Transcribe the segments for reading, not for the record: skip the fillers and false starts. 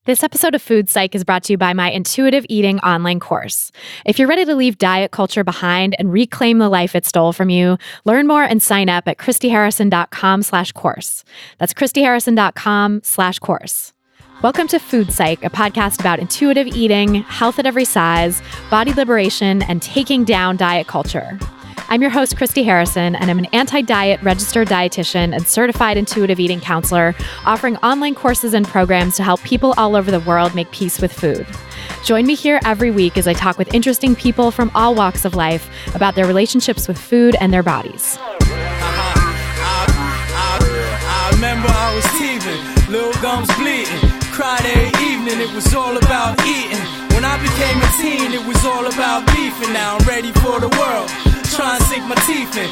This episode of Food Psych is brought to you by my intuitive eating online course. If you're ready to leave diet culture behind and reclaim the life it stole from you, learn more and sign up at christyharrison.com/course. That's christyharrison.com/course. Welcome to Food Psych, a podcast about intuitive eating, health at every size, body liberation, and taking down diet culture. I'm your host, Christy Harrison, and I'm an anti-diet registered dietitian and certified intuitive eating counselor, offering online courses and programs to help people all over the world make peace with food. Join me here every week as I talk with interesting people from all walks of life about their relationships with food and their bodies. I remember I was teething, little gums bleeding, cried every evening, it was all about eating. When I became a teen, it was all about beefing. Now I'm ready for the world. Try and sink my teeth in.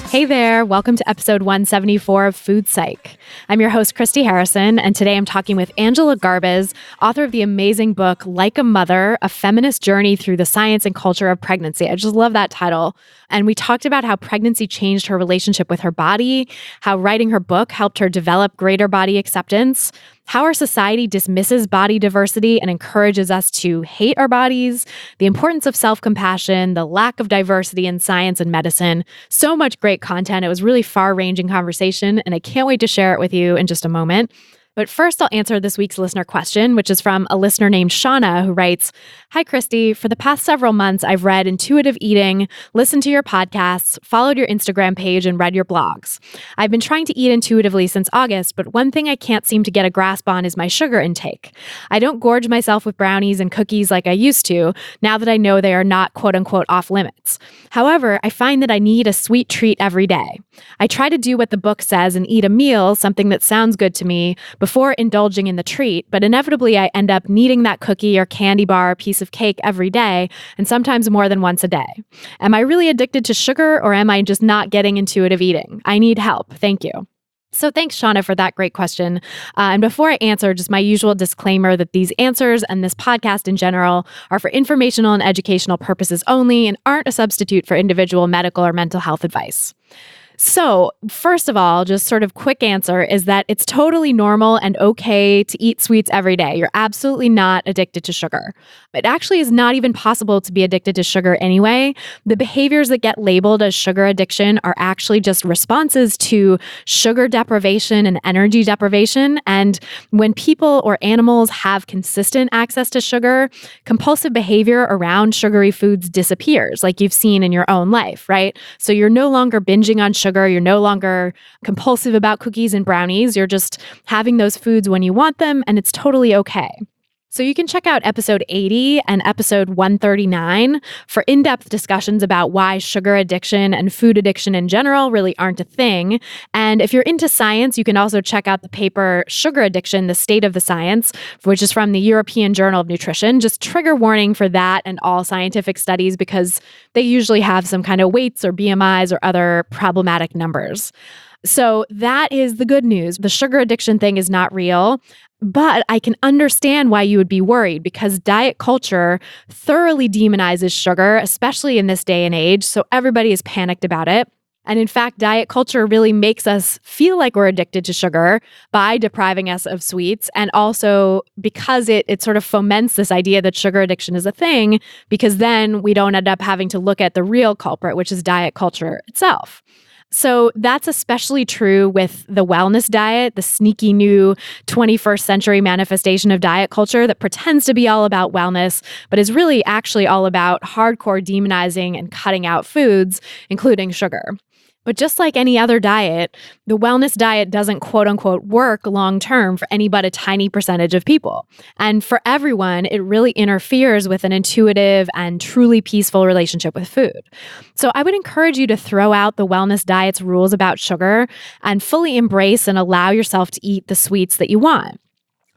Hey there, welcome to episode 174 of Food Psych. I'm your host, Christy Harrison, and today I'm talking with Angela Garbes, author of the amazing book, Like a Mother, A Feminist Journey Through the Science and Culture of Pregnancy. I just love that title. And we talked about how pregnancy changed her relationship with her body, how writing her book helped her develop greater body acceptance, how our society dismisses body diversity and encourages us to hate our bodies, the importance of self-compassion, the lack of diversity in science and medicine. So much great content. It was really far-ranging conversation, and I can't wait to share it with you in just a moment. But first, I'll answer this week's listener question, which is from a listener named Shauna, who writes, "Hi, Christy. For the past several months, I've read Intuitive Eating, listened to your podcasts, followed your Instagram page, and read your blogs. I've been trying to eat intuitively since August, but one thing I can't seem to get a grasp on is my sugar intake. I don't gorge myself with brownies and cookies like I used to, now that I know they are not quote-unquote off limits. However, I find that I need a sweet treat every day. I try to do what the book says and eat a meal, something that sounds good to me, before indulging in the treat, but inevitably I end up needing that cookie or candy bar or piece of cake every day, and sometimes more than once a day. Am I really addicted to sugar, or am I just not getting intuitive eating? I need help. Thank you." So thanks, Shauna, for that great question. And before I answer, just my usual disclaimer that these answers and this podcast in general are for informational and educational purposes only and aren't a substitute for individual medical or mental health advice. So first of all, just sort of quick answer is that it's totally normal and okay to eat sweets every day. You're absolutely not addicted to sugar. It actually is not even possible to be addicted to sugar anyway. The behaviors that get labeled as sugar addiction are actually just responses to sugar deprivation and energy deprivation. And when people or animals have consistent access to sugar, compulsive behavior around sugary foods disappears, like you've seen in your own life, right? So you're no longer binging on sugar. You're no longer compulsive about cookies and brownies. You're just having those foods when you want them, and it's totally okay. So you can check out episode 80 and episode 139 for in-depth discussions about why sugar addiction and food addiction in general really aren't a thing. And if you're into science, you can also check out the paper Sugar Addiction, The State of the Science, which is from the European Journal of Nutrition. Just trigger warning for that and all scientific studies because they usually have some kind of weights or BMIs or other problematic numbers. So that is the good news. The sugar addiction thing is not real, but I can understand why you would be worried because diet culture thoroughly demonizes sugar, especially in this day and age. So everybody is panicked about it. And in fact, diet culture really makes us feel like we're addicted to sugar by depriving us of sweets. And also because it sort of foments this idea that sugar addiction is a thing, because then we don't end up having to look at the real culprit, which is diet culture itself. So that's especially true with the wellness diet, the sneaky new 21st century manifestation of diet culture that pretends to be all about wellness, but is really actually all about hardcore demonizing and cutting out foods, including sugar. But just like any other diet, the wellness diet doesn't quote unquote work long term for any but a tiny percentage of people. And for everyone, it really interferes with an intuitive and truly peaceful relationship with food. So I would encourage you to throw out the wellness diet's rules about sugar and fully embrace and allow yourself to eat the sweets that you want.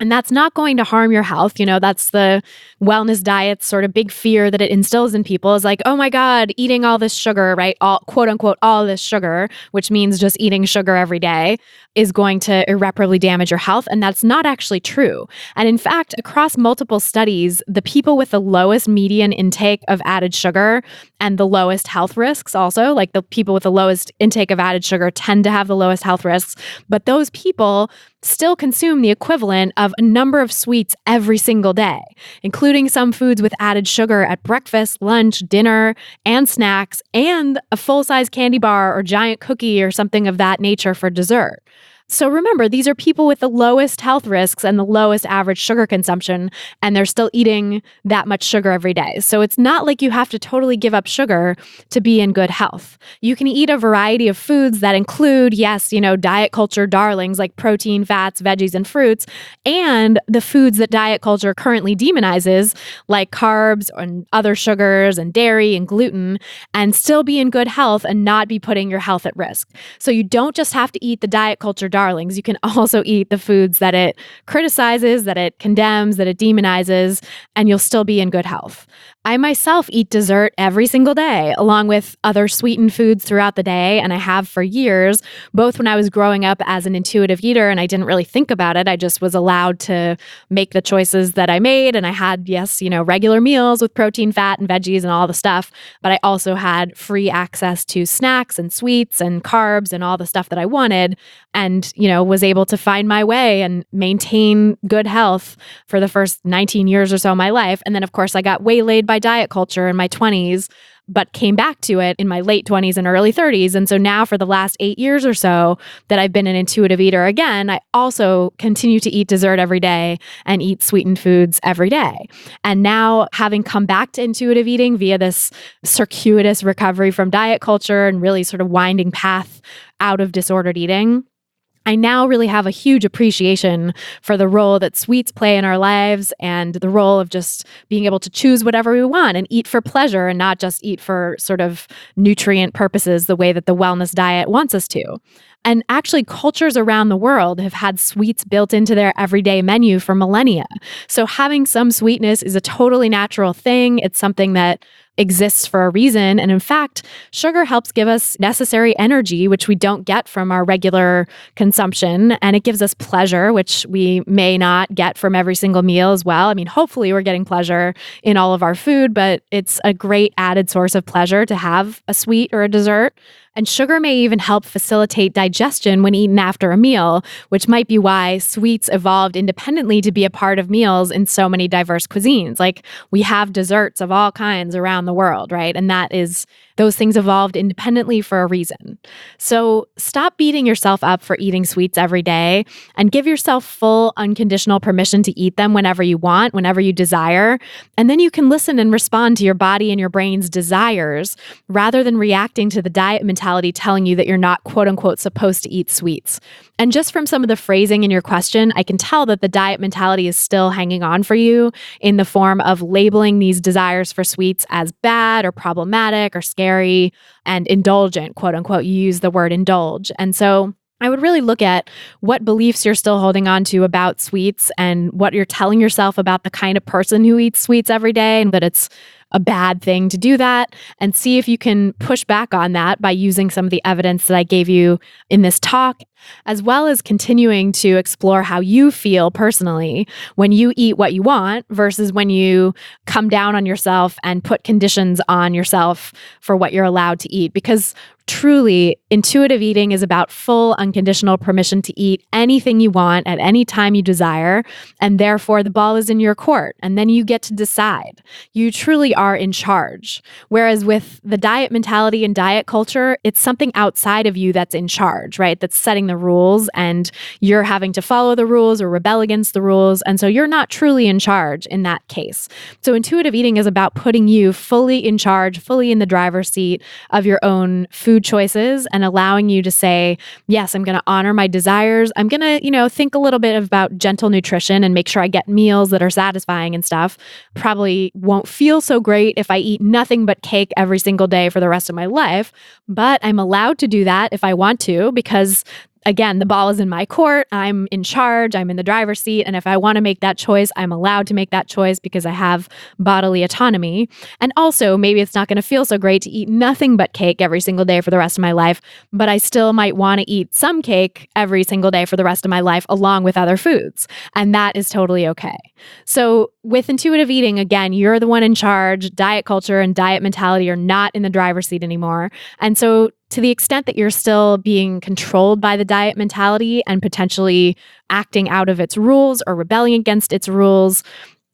And that's not going to harm your health. You know, that's the wellness diet's sort of big fear that it instills in people is like, oh my God, eating all this sugar, right? All quote unquote, all this sugar, which means just eating sugar every day is going to irreparably damage your health. And that's not actually true. And in fact, across multiple studies, the people with the lowest median intake of added sugar and the lowest health risks also, like the people with the lowest intake of added sugar tend to have the lowest health risks. But those people still consume the equivalent of a number of sweets every single day, including some foods with added sugar at breakfast, lunch, dinner, and snacks, and a full-size candy bar or giant cookie or something of that nature for dessert. So remember, these are people with the lowest health risks and the lowest average sugar consumption, and they're still eating that much sugar every day. So it's not like you have to totally give up sugar to be in good health. You can eat a variety of foods that include, yes, diet culture darlings like protein, fats, veggies, and fruits, and the foods that diet culture currently demonizes, like carbs and other sugars and dairy and gluten, and still be in good health and not be putting your health at risk. So you don't just have to eat the diet culture darlings. You can also eat the foods that it criticizes, that it condemns, that it demonizes, and you'll still be in good health. I myself eat dessert every single day, along with other sweetened foods throughout the day, and I have for years, both when I was growing up as an intuitive eater and I didn't really think about it. I just was allowed to make the choices that I made, and I had, regular meals with protein, fat, and veggies and all the stuff, but I also had free access to snacks and sweets and carbs and all the stuff that I wanted, and, was able to find my way and maintain good health for the first 19 years or so of my life. And then, of course, I got waylaid by diet culture in my 20s, but came back to it in my late 20s and early 30s. And so now for the last 8 years or so that I've been an intuitive eater again, I also continue to eat dessert every day and eat sweetened foods every day. And now, having come back to intuitive eating via this circuitous recovery from diet culture and really sort of winding path out of disordered eating, I now really have a huge appreciation for the role that sweets play in our lives and the role of just being able to choose whatever we want and eat for pleasure and not just eat for sort of nutrient purposes the way that the wellness diet wants us to. And actually, cultures around the world have had sweets built into their everyday menu for millennia. So having some sweetness is a totally natural thing. It's something that exists for a reason. And in fact, sugar helps give us necessary energy, which we don't get from our regular consumption. And it gives us pleasure, which we may not get from every single meal as well. I mean, hopefully we're getting pleasure in all of our food, but it's a great added source of pleasure to have a sweet or a dessert. And sugar may even help facilitate digestion when eaten after a meal, which might be why sweets evolved independently to be a part of meals in so many diverse cuisines. Like, we have desserts of all kinds around the world, right? And those things evolved independently for a reason. So stop beating yourself up for eating sweets every day and give yourself full, unconditional permission to eat them whenever you want, whenever you desire. And then you can listen and respond to your body and your brain's desires rather than reacting to the diet mentality telling you that you're not, quote unquote, supposed to eat sweets. And just from some of the phrasing in your question, I can tell that the diet mentality is still hanging on for you in the form of labeling these desires for sweets as bad or problematic or scary and indulgent, quote unquote. You use the word indulge. And so I would really look at what beliefs you're still holding on to about sweets and what you're telling yourself about the kind of person who eats sweets every day and that it's a bad thing to do that, and see if you can push back on that by using some of the evidence that I gave you in this talk, as well as continuing to explore how you feel personally when you eat what you want versus when you come down on yourself and put conditions on yourself for what you're allowed to eat. Because truly, intuitive eating is about full, unconditional permission to eat anything you want at any time you desire, and therefore the ball is in your court, and then you get to decide. You truly are in charge. Whereas with the diet mentality and diet culture, it's something outside of you that's in charge, right? That's setting the rules, and you're having to follow the rules or rebel against the rules, and so you're not truly in charge in that case. So intuitive eating is about putting you fully in charge, fully in the driver's seat of your own food choices and allowing you to say, yes, I'm going to honor my desires. I'm going to, think a little bit about gentle nutrition and make sure I get meals that are satisfying and stuff. Probably won't feel so great if I eat nothing but cake every single day for the rest of my life, but I'm allowed to do that if I want to, because again, the ball is in my court. I'm in charge. I'm in the driver's seat. And if I want to make that choice, I'm allowed to make that choice because I have bodily autonomy. And also, maybe it's not going to feel so great to eat nothing but cake every single day for the rest of my life, but I still might want to eat some cake every single day for the rest of my life along with other foods. And that is totally okay. So with intuitive eating, again, you're the one in charge. Diet culture and diet mentality are not in the driver's seat anymore. And so to the extent that you're still being controlled by the diet mentality and potentially acting out of its rules or rebelling against its rules,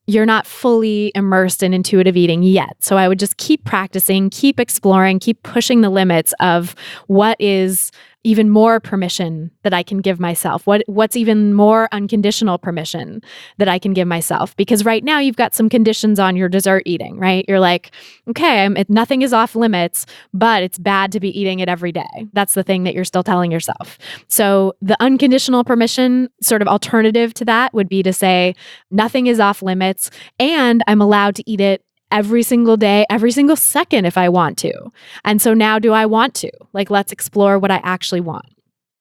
you're not fully immersed in intuitive eating yet. So I would just keep practicing, keep exploring, keep pushing the limits of what is even more permission that I can give myself. What's even more unconditional permission that I can give myself? Because right now you've got some conditions on your dessert eating, right? You're like, okay, nothing is off limits, but it's bad to be eating it every day. That's the thing that you're still telling yourself. So the unconditional permission sort of alternative to that would be to say, nothing is off limits and I'm allowed to eat it every single day, every single second if I want to. And so now do I want to? Let's explore what I actually want.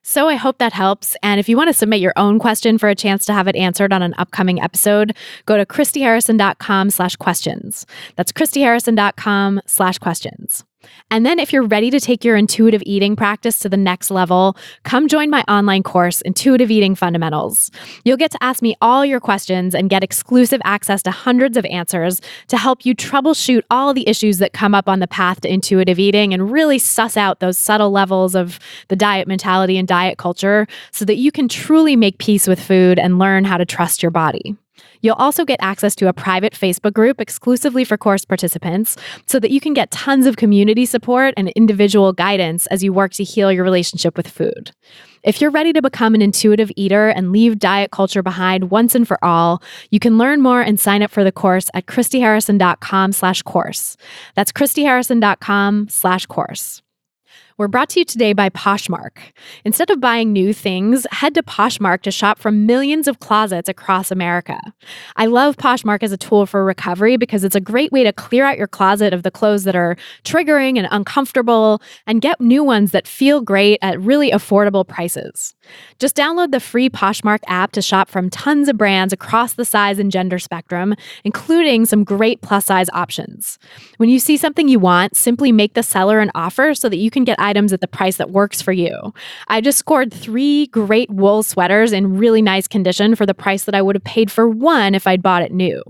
So I hope that helps. And if you want to submit your own question for a chance to have it answered on an upcoming episode, go to christyharrison.com/questions. That's christyharrison.com/questions. And then if you're ready to take your intuitive eating practice to the next level, come join my online course, Intuitive Eating Fundamentals. You'll get to ask me all your questions and get exclusive access to hundreds of answers to help you troubleshoot all the issues that come up on the path to intuitive eating and really suss out those subtle levels of the diet mentality and diet culture so that you can truly make peace with food and learn how to trust your body. You'll also get access to a private Facebook group exclusively for course participants so that you can get tons of community support and individual guidance as you work to heal your relationship with food. If you're ready to become an intuitive eater and leave diet culture behind once and for all, you can learn more and sign up for the course at christyharrison.com/course. That's christyharrison.com/course. We're brought to you today by Poshmark. Instead of buying new things, head to Poshmark to shop from millions of closets across America. I love Poshmark as a tool for recovery because it's a great way to clear out your closet of the clothes that are triggering and uncomfortable and get new ones that feel great at really affordable prices. Just download the free Poshmark app to shop from tons of brands across the size and gender spectrum, including some great plus-size options. When you see something you want, simply make the seller an offer so that you can get items at the price that works for you. I just scored 3 great wool sweaters in really nice condition for the price that I would have paid for one if I'd bought it new.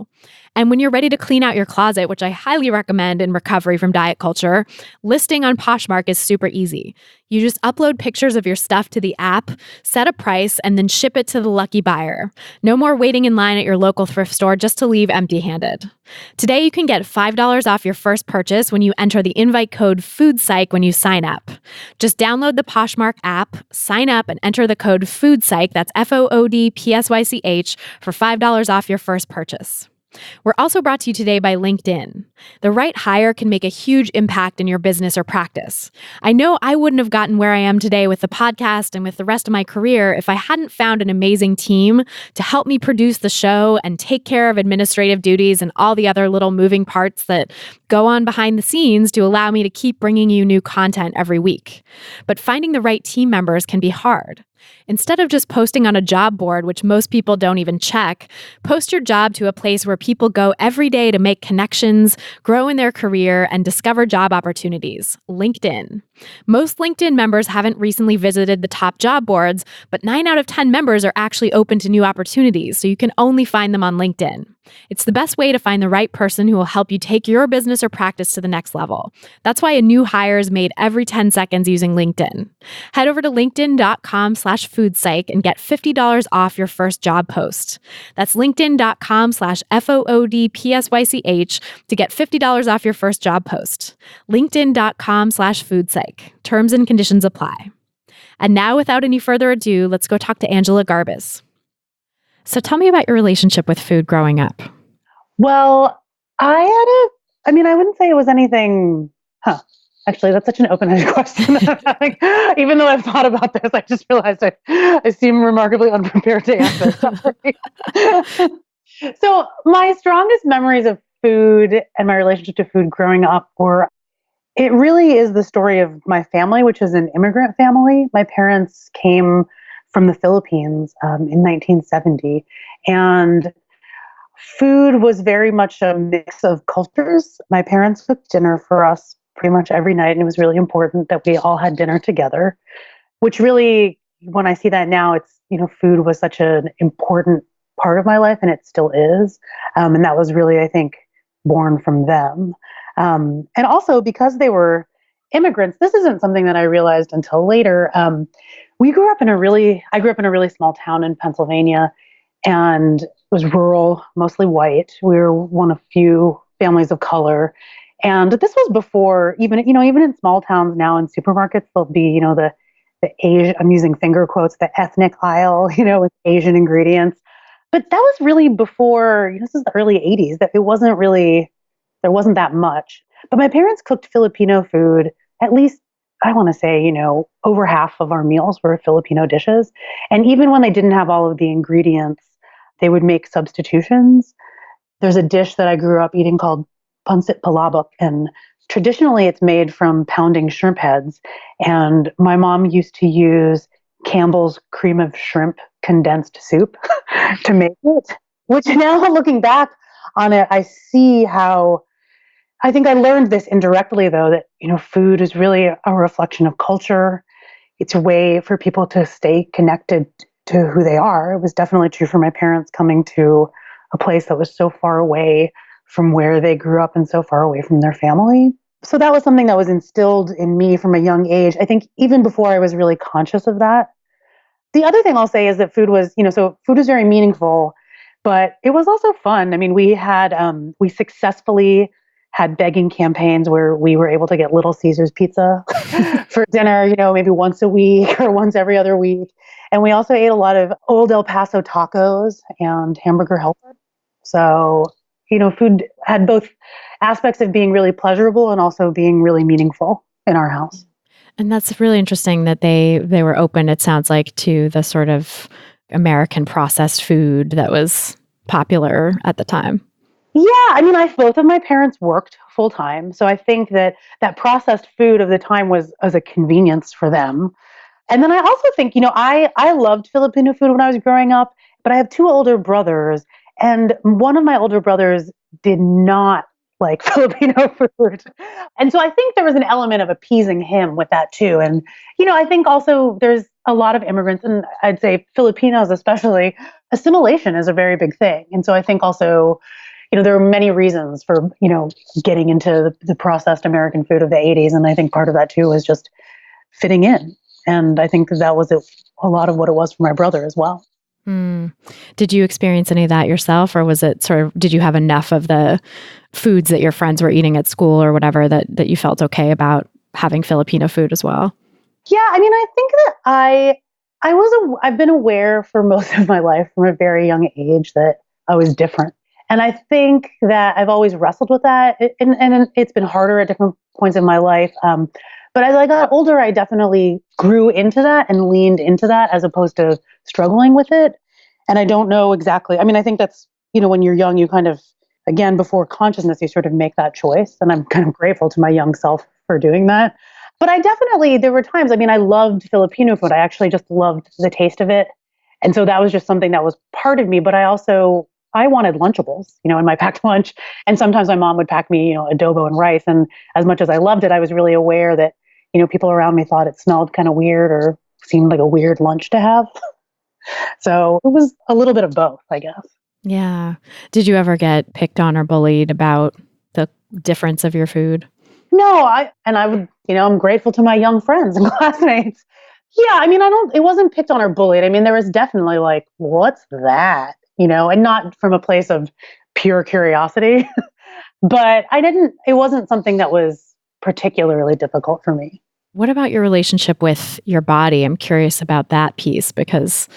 And when you're ready to clean out your closet, which I highly recommend in recovery from diet culture, listing on Poshmark is super easy. You just upload pictures of your stuff to the app, set a price, and then ship it to the lucky buyer. No more waiting in line at your local thrift store just to leave empty-handed. Today, you can get $5 off your first purchase when you enter the invite code FOODPSYCH when you sign up. Just download the Poshmark app, sign up, and enter the code FOODPSYCH, that's FOODPSYCH, for $5 off your first purchase. We're also brought to you today by LinkedIn. The right hire can make a huge impact in your business or practice. I know I wouldn't have gotten where I am today with the podcast and with the rest of my career if I hadn't found an amazing team to help me produce the show and take care of administrative duties and all the other little moving parts that go on behind the scenes to allow me to keep bringing you new content every week. But finding the right team members can be hard. Instead of just posting on a job board, which most people don't even check, post your job to a place where people go every day to make connections, grow in their career, and discover job opportunities. LinkedIn. Most LinkedIn members haven't recently visited the top job boards, but 9 out of 10 members are actually open to new opportunities, so you can only find them on LinkedIn. It's the best way to find the right person who will help you take your business or practice to the next level. That's why a new hire is made every 10 seconds using LinkedIn. Head over to linkedin.com/foodpsych and get $50 off your first job post. That's linkedin.com/FOODPSYCH to get $50 off your first job post. linkedin.com/foodpsych. Terms and conditions apply. And now, without any further ado, let's go talk to Angela Garbes. So tell me about your relationship with food growing up. Well, I wouldn't say it was anything, actually, that's such an open-ended question. Even though I've thought about this, I just realized I seem remarkably unprepared to answer. So my strongest memories of food and my relationship to food growing up it really is the story of my family, which is an immigrant family. My parents came from the Philippines in 1970. And food was very much a mix of cultures. My parents cooked dinner for us pretty much every night, and it was really important that we all had dinner together, which really, when I see that now, food was such an important part of my life, and it still is. And that was really, I think, born from them. And also because they were immigrants, this isn't something that I realized until later. I grew up in a really small town in Pennsylvania, and it was rural, mostly white. We were one of few families of color. And this was before even in small towns now in supermarkets, there'll be, the Asian, I'm using finger quotes, the ethnic aisle, with Asian ingredients. But that was really before, this is the early 80s, that there wasn't that much. But my parents cooked Filipino food, at least, I want to say, over half of our meals were Filipino dishes. And even when they didn't have all of the ingredients, they would make substitutions. There's a dish that I grew up eating called pancit palabok, and traditionally it's made from pounding shrimp heads. And my mom used to use Campbell's cream of shrimp condensed soup to make it, which now looking back on it, I see how, I think I learned this indirectly though, that, food is really a reflection of culture. It's a way for people to stay connected to who they are. It was definitely true for my parents coming to a place that was so far away from where they grew up and so far away from their family. So that was something that was instilled in me from a young age. I think even before I was really conscious of that. The other thing I'll say is that food was, so food was very meaningful, but it was also fun. I mean, we successfully had begging campaigns where we were able to get Little Caesars pizza for dinner, maybe once a week or once every other week. And we also ate a lot of Old El Paso tacos and hamburger helper. So, food had both aspects of being really pleasurable and also being really meaningful in our house. And that's really interesting that they were open, it sounds like, to the sort of American processed food that was popular at the time. Yeah, I mean, both of my parents worked full time. So I think that processed food of the time was as a convenience for them. And then I also think, I loved Filipino food when I was growing up, but I have two older brothers, and one of my older brothers did not like Filipino food. And so I think there was an element of appeasing him with that too. And, I think also there's a lot of immigrants, and I'd say Filipinos especially, assimilation is a very big thing. And so I think also, there are many reasons for, getting into the processed American food of the 80s. And I think part of that too was just fitting in. And I think that was a lot of what it was for my brother as well. Did you experience any of that yourself, or was it did you have enough of the foods that your friends were eating at school or whatever that you felt okay about having Filipino food as well? Yeah, I mean, I think that I've been aware for most of my life from a very young age that I was different. And I think that I've always wrestled with that, and it's been harder at different points in my life. But as I got older, I definitely grew into that and leaned into that as opposed to struggling with it. And I don't know exactly. I mean, I think that's, when you're young, you kind of, again, before consciousness, you sort of make that choice. And I'm kind of grateful to my young self for doing that. But there were times, I loved Filipino food. I actually just loved the taste of it. And so that was just something that was part of me. But I wanted Lunchables, in my packed lunch. And sometimes my mom would pack me, adobo and rice. And as much as I loved it, I was really aware that, people around me thought it smelled kind of weird or seemed like a weird lunch to have. So it was a little bit of both, I guess. Yeah. Did you ever get picked on or bullied about the difference of your food? No, I'm grateful to my young friends and classmates. Yeah, it wasn't picked on or bullied. There was definitely like, what's that? And not from a place of pure curiosity, but it wasn't something that was particularly difficult for me. What about your relationship with your body? I'm curious about that piece because,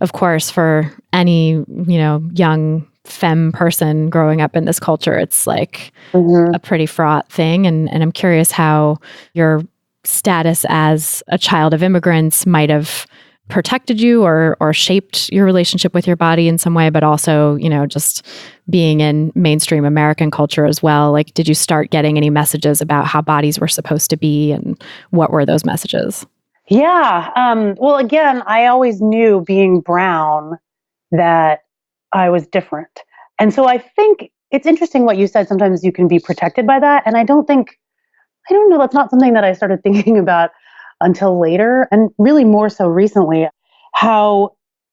of course, for any, young femme person growing up in this culture, it's like a pretty fraught thing. And I'm curious how your status as a child of immigrants might have protected you or shaped your relationship with your body in some way, but also, just being in mainstream American culture as well. Like, did you start getting any messages about how bodies were supposed to be, and what were those messages? Yeah. Well, again, I always knew being brown that I was different. And so I think it's interesting what you said. Sometimes you can be protected by that. And I don't know, that's not something that I started thinking about until later, and really more so recently, how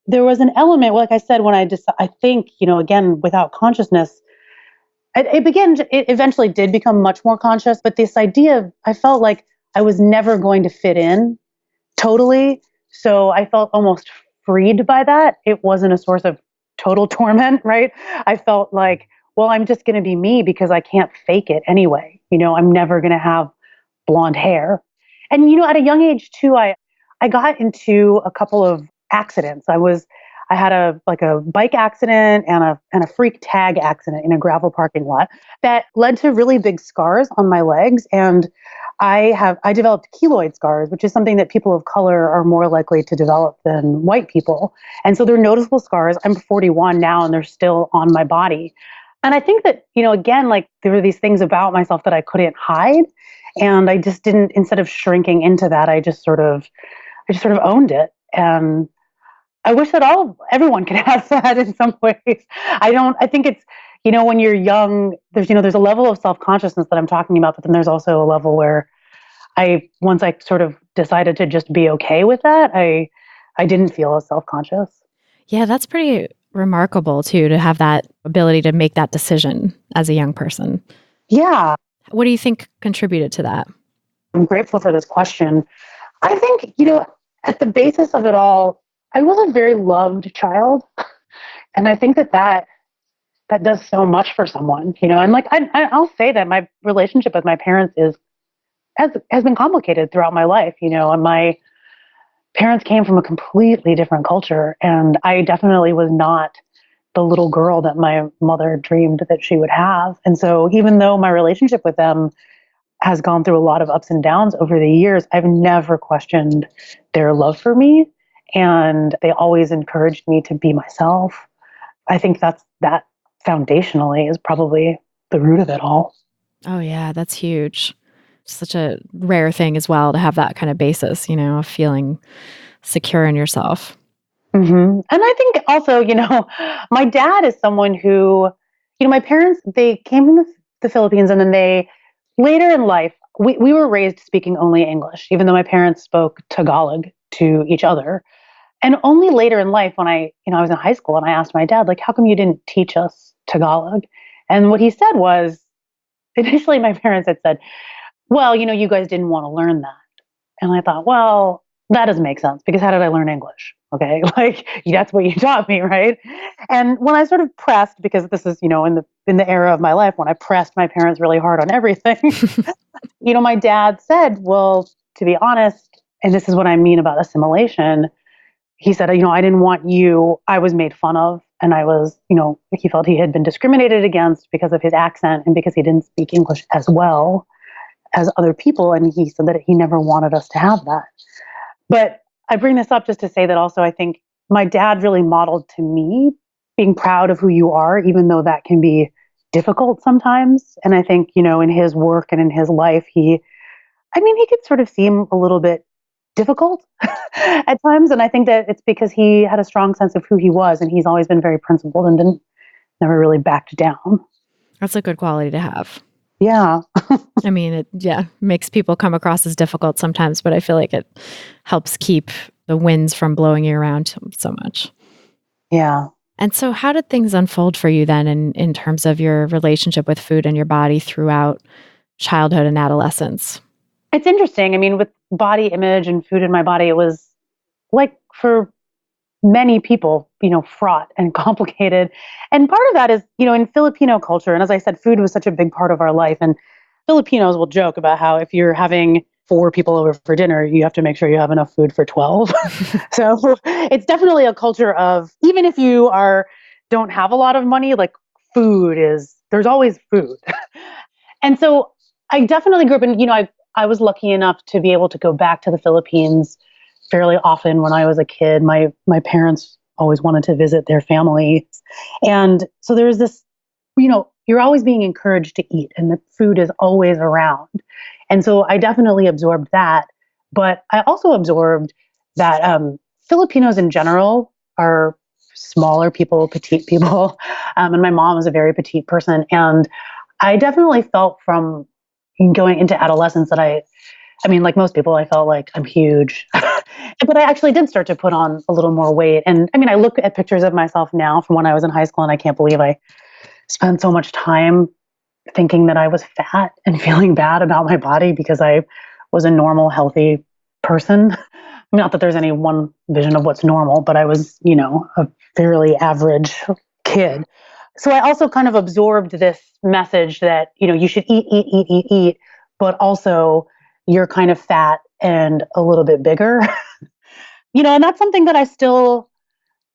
there was an element, like I said, when I think, again, without consciousness, it eventually did become much more conscious, but this idea of, I felt like I was never going to fit in totally. So I felt almost freed by that. It wasn't a source of total torment, right? I felt like, well, I'm just going to be me because I can't fake it anyway. I'm never going to have blonde hair. And, at a young age too, I got into a couple of accidents. I had a bike accident and a freak tag accident in a gravel parking lot that led to really big scars on my legs. And I developed keloid scars, which is something that people of color are more likely to develop than white people. And so they're noticeable scars. I'm 41 now and they're still on my body. And I think that, again, like there were these things about myself that I couldn't hide. And I just didn't, instead of shrinking into that, I just sort of owned it. And I wish that everyone could have that in some ways. I think it's, when you're young, there's a level of self-consciousness that I'm talking about, but then there's also a level where once I sort of decided to just be okay with that, I didn't feel as self-conscious. Yeah, that's pretty remarkable too, to have that ability to make that decision as a young person. Yeah. What do you think contributed to that? I'm grateful for this question. I think, at the basis of it all, I was a very loved child. And I think that does so much for someone, and like, I'll say that my relationship with my parents has been complicated throughout my life, and my parents came from a completely different culture. And I definitely was not the little girl that my mother dreamed that she would have. And so even though my relationship with them has gone through a lot of ups and downs over the years, I've never questioned their love for me. And they always encouraged me to be myself. I think that foundationally is probably the root of it all. Oh yeah, that's huge. Such a rare thing as well to have that kind of basis, of feeling secure in yourself. Mm-hmm. And I think also, my dad is someone who, my parents, they came from the Philippines, and then later in life, we were raised speaking only English, even though my parents spoke Tagalog to each other. And only later in life, when I was in high school, and I asked my dad, like, how come you didn't teach us Tagalog? And what he said was, initially my parents had said, well, you guys didn't want to learn that. And I thought, well, that doesn't make sense, because how did I learn English? Okay, like that's what you taught me, right? And when I sort of pressed, because this is, in the era of my life when I pressed my parents really hard on everything, my dad said, well, to be honest, and this is what I mean about assimilation, he said, I didn't want you, I was made fun of, and I was, he felt he had been discriminated against because of his accent and because he didn't speak English as well as other people. And he said that he never wanted us to have that. But I bring this up just to say that also I think my dad really modeled to me being proud of who you are, even though that can be difficult sometimes. And I think, in his work and in his life, he could sort of seem a little bit difficult at times. And I think that it's because he had a strong sense of who he was, and he's always been very principled and never really backed down. That's a good quality to have. Yeah. It makes people come across as difficult sometimes, but I feel like it helps keep the winds from blowing you around so much. Yeah. And so how did things unfold for you then in terms of your relationship with food and your body throughout childhood and adolescence? It's interesting. With body image and food in my body, it was like for many people, fraught and complicated. And part of that is, in Filipino culture, and as I said, food was such a big part of our life. And Filipinos will joke about how if you're having 4 people over for dinner, you have to make sure you have enough food for 12. So it's definitely a culture of, even if you don't have a lot of money, like there's always food. And so I definitely grew up in, I was lucky enough to be able to go back to the Philippines fairly often when I was a kid. My parents always wanted to visit their families. And so there's this, you're always being encouraged to eat, and the food is always around. And so I definitely absorbed that. But I also absorbed that Filipinos in general are smaller people, petite people. And my mom was a very petite person. And I definitely felt from going into adolescence that I mean, like most people, I felt like I'm huge. But I actually did start to put on a little more weight. And I mean, I look at pictures of myself now from when I was in high school, and I can't believe I spent so much time thinking that I was fat and feeling bad about my body because I was a normal, healthy person. Not that there's any one vision of what's normal, but I was, a fairly average kid. So I also kind of absorbed this message that, you should eat, but also you're kind of fat and a little bit bigger. And that's something that I still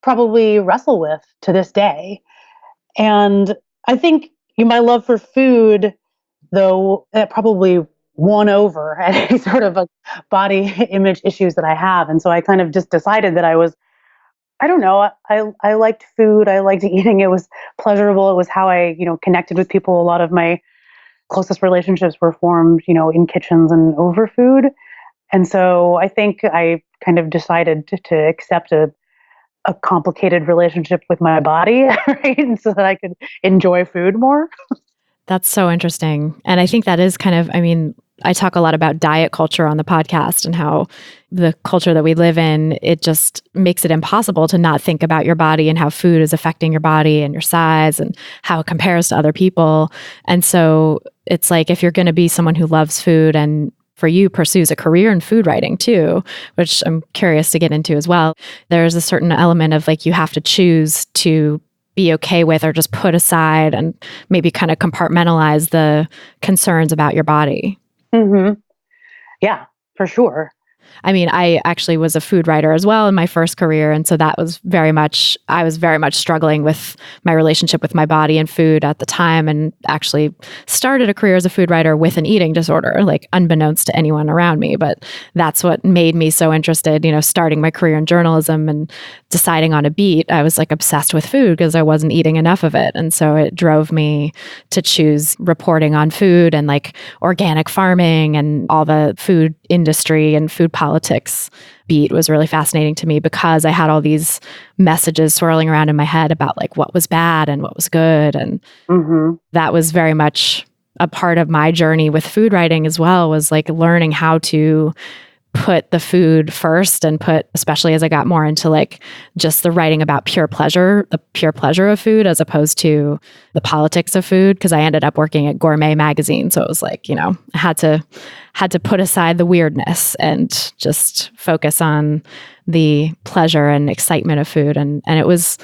probably wrestle with to this day. And I think my love for food, though, that probably won over any sort of body image issues that I have. And so I kind of just decided that I don't know, I liked food. I liked eating. It was pleasurable. It was how I, connected with people. A lot of my closest relationships were formed, in kitchens and over food. And so I think I kind of decided to accept a complicated relationship with my body, right? And so that I could enjoy food more. That's so interesting. And I think that is kind of, I talk a lot about diet culture on the podcast and how the culture that we live in, it just makes it impossible to not think about your body and how food is affecting your body and your size and how it compares to other people. And so it's like, if you're going to be someone who loves food and for you pursues a career in food writing too, which I'm curious to get into as well, there's a certain element of like, you have to choose to be okay with or just put aside and maybe kind of compartmentalize the concerns about your body. Mm-hmm. Yeah, for sure. I actually was a food writer as well in my first career. And so that was I was very much struggling with my relationship with my body and food at the time, and actually started a career as a food writer with an eating disorder, like unbeknownst to anyone around me. But that's what made me so interested, starting my career in journalism and deciding on a beat. I was like obsessed with food because I wasn't eating enough of it. And so it drove me to choose reporting on food and like organic farming and all the food industry and food politics beat was really fascinating to me because I had all these messages swirling around in my head about like what was bad and what was good. And that was very much a part of my journey with food writing as well, was like learning how to put the food first and especially as I got more into like just the writing about the pure pleasure of food as opposed to the politics of food. Because I ended up working at Gourmet magazine. So it was like, I had to put aside the weirdness and just focus on the pleasure and excitement of food. And it was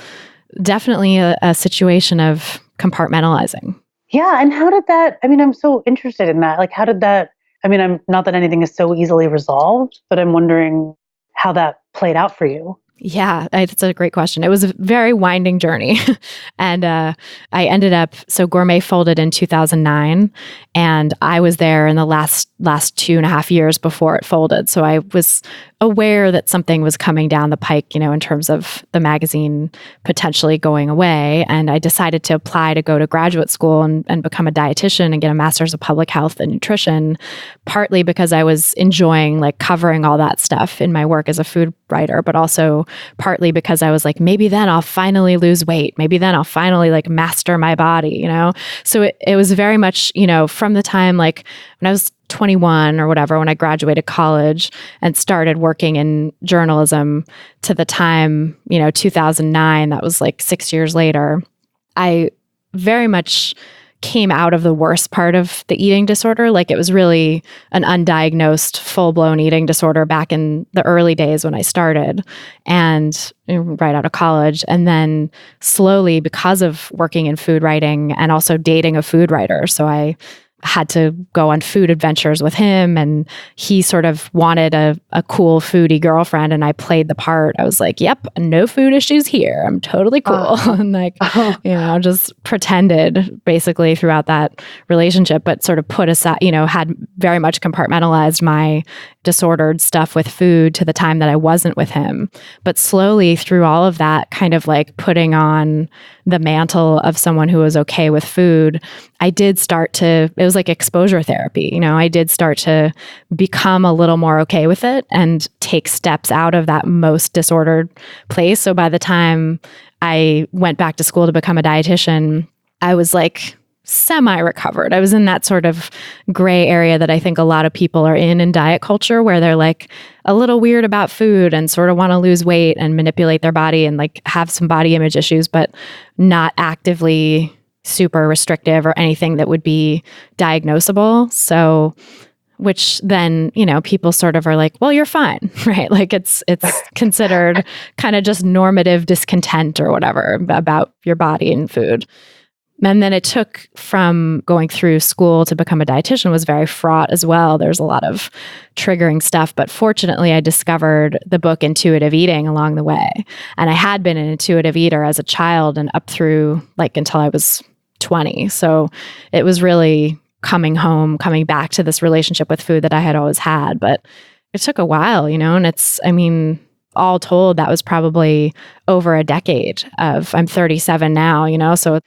definitely a situation of compartmentalizing. Yeah. And how did that, I'm so interested in that. Like, how did that, I'm not that anything is so easily resolved, but I'm wondering how that played out for you. Yeah, it's a great question. It was a very winding journey. And I ended up, so Gourmet folded in 2009, and I was there in the last 2.5 years before it folded. So I was aware that something was coming down the pike, in terms of the magazine potentially going away. And I decided to apply to go to graduate school and become a dietitian and get a master's of public health and nutrition, partly because I was enjoying like covering all that stuff in my work as a food writer, but also partly because I was like, maybe then I'll finally lose weight. Maybe then I'll finally like master my body, So it was very much, from the time like when I was 21 or whatever, when I graduated college and started working in journalism to the time, 2009, that was like 6 years later, I very much came out of the worst part of the eating disorder. Like it was really an undiagnosed, full-blown eating disorder back in the early days when I started and right out of college. And then slowly, because of working in food writing and also dating a food writer, so I had to go on food adventures with him, and he sort of wanted a cool foodie girlfriend, and I played the part. I was like, yep, no food issues here. I'm totally cool. And like, just pretended basically throughout that relationship, but sort of put aside, had very much compartmentalized my disordered stuff with food to the time that I wasn't with him. But slowly through all of that, kind of like putting on the mantle of someone who was okay with food, I did start to, it was like exposure therapy. I did start to become a little more okay with it and take steps out of that most disordered place. So by the time I went back to school to become a dietitian, I was like semi-recovered. I was in that sort of gray area that I think a lot of people are in diet culture, where they're like a little weird about food and sort of want to lose weight and manipulate their body and like have some body image issues, but not actively super restrictive or anything that would be diagnosable. So, which then, people sort of are like, well, you're fine, right? Like it's considered kind of just normative discontent or whatever about your body and food. And then it took from going through school to become a dietitian was very fraught as well. There's a lot of triggering stuff, but fortunately I discovered the book Intuitive Eating along the way. And I had been an intuitive eater as a child and up through like until I was 20. So it was really coming back to this relationship with food that I had always had, but it took a while, and all told, that was probably over a decade I'm 37 now, so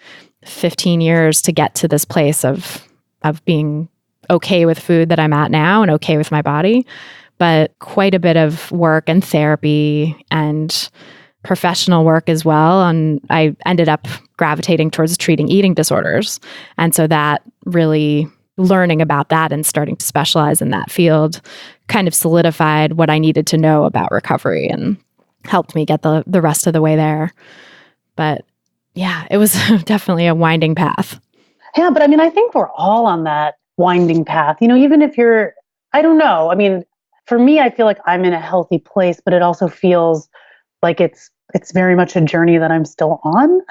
15 years to get to this place of being okay with food that I'm at now and okay with my body, but quite a bit of work and therapy and professional work as well. And I ended up gravitating towards treating eating disorders. And so that really learning about that and starting to specialize in that field kind of solidified what I needed to know about recovery and helped me get the rest of the way there. But yeah, it was definitely a winding path. Yeah, but I think we're all on that winding path. Even if you're, I don't know. For me, I feel like I'm in a healthy place, but it also feels like it's very much a journey that I'm still on.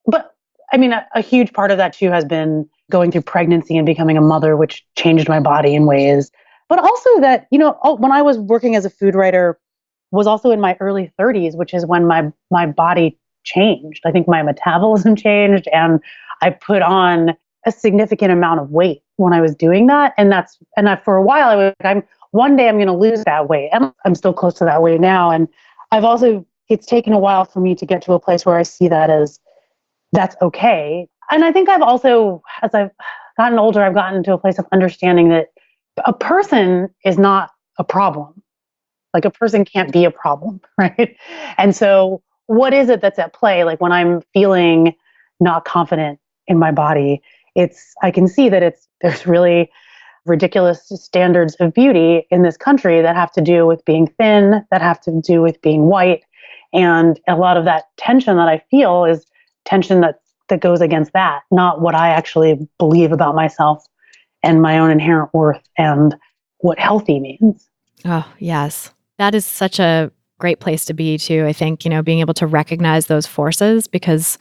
But a huge part of that too has been going through pregnancy and becoming a mother, which changed my body in ways. But also that, when I was working as a food writer, was also in my early 30s, which is when my body changed. I think my metabolism changed and I put on a significant amount of weight when I was doing that. And for a while I was like, one day I'm going to lose that weight. And I'm still close to that weight now. And it's taken a while for me to get to a place where I see that as that's okay. And I think I've also, as I've gotten older, I've gotten to a place of understanding that a person is not a problem. Like a person can't be a problem, right? And so what is it that's at play? Like when I'm feeling not confident in my body, I can see that there's really ridiculous standards of beauty in this country that have to do with being thin, that have to do with being white. And a lot of that tension that I feel is tension that goes against that, not what I actually believe about myself and my own inherent worth and what healthy means. Oh, yes. That is such a great place to be too. I think, being able to recognize those forces, because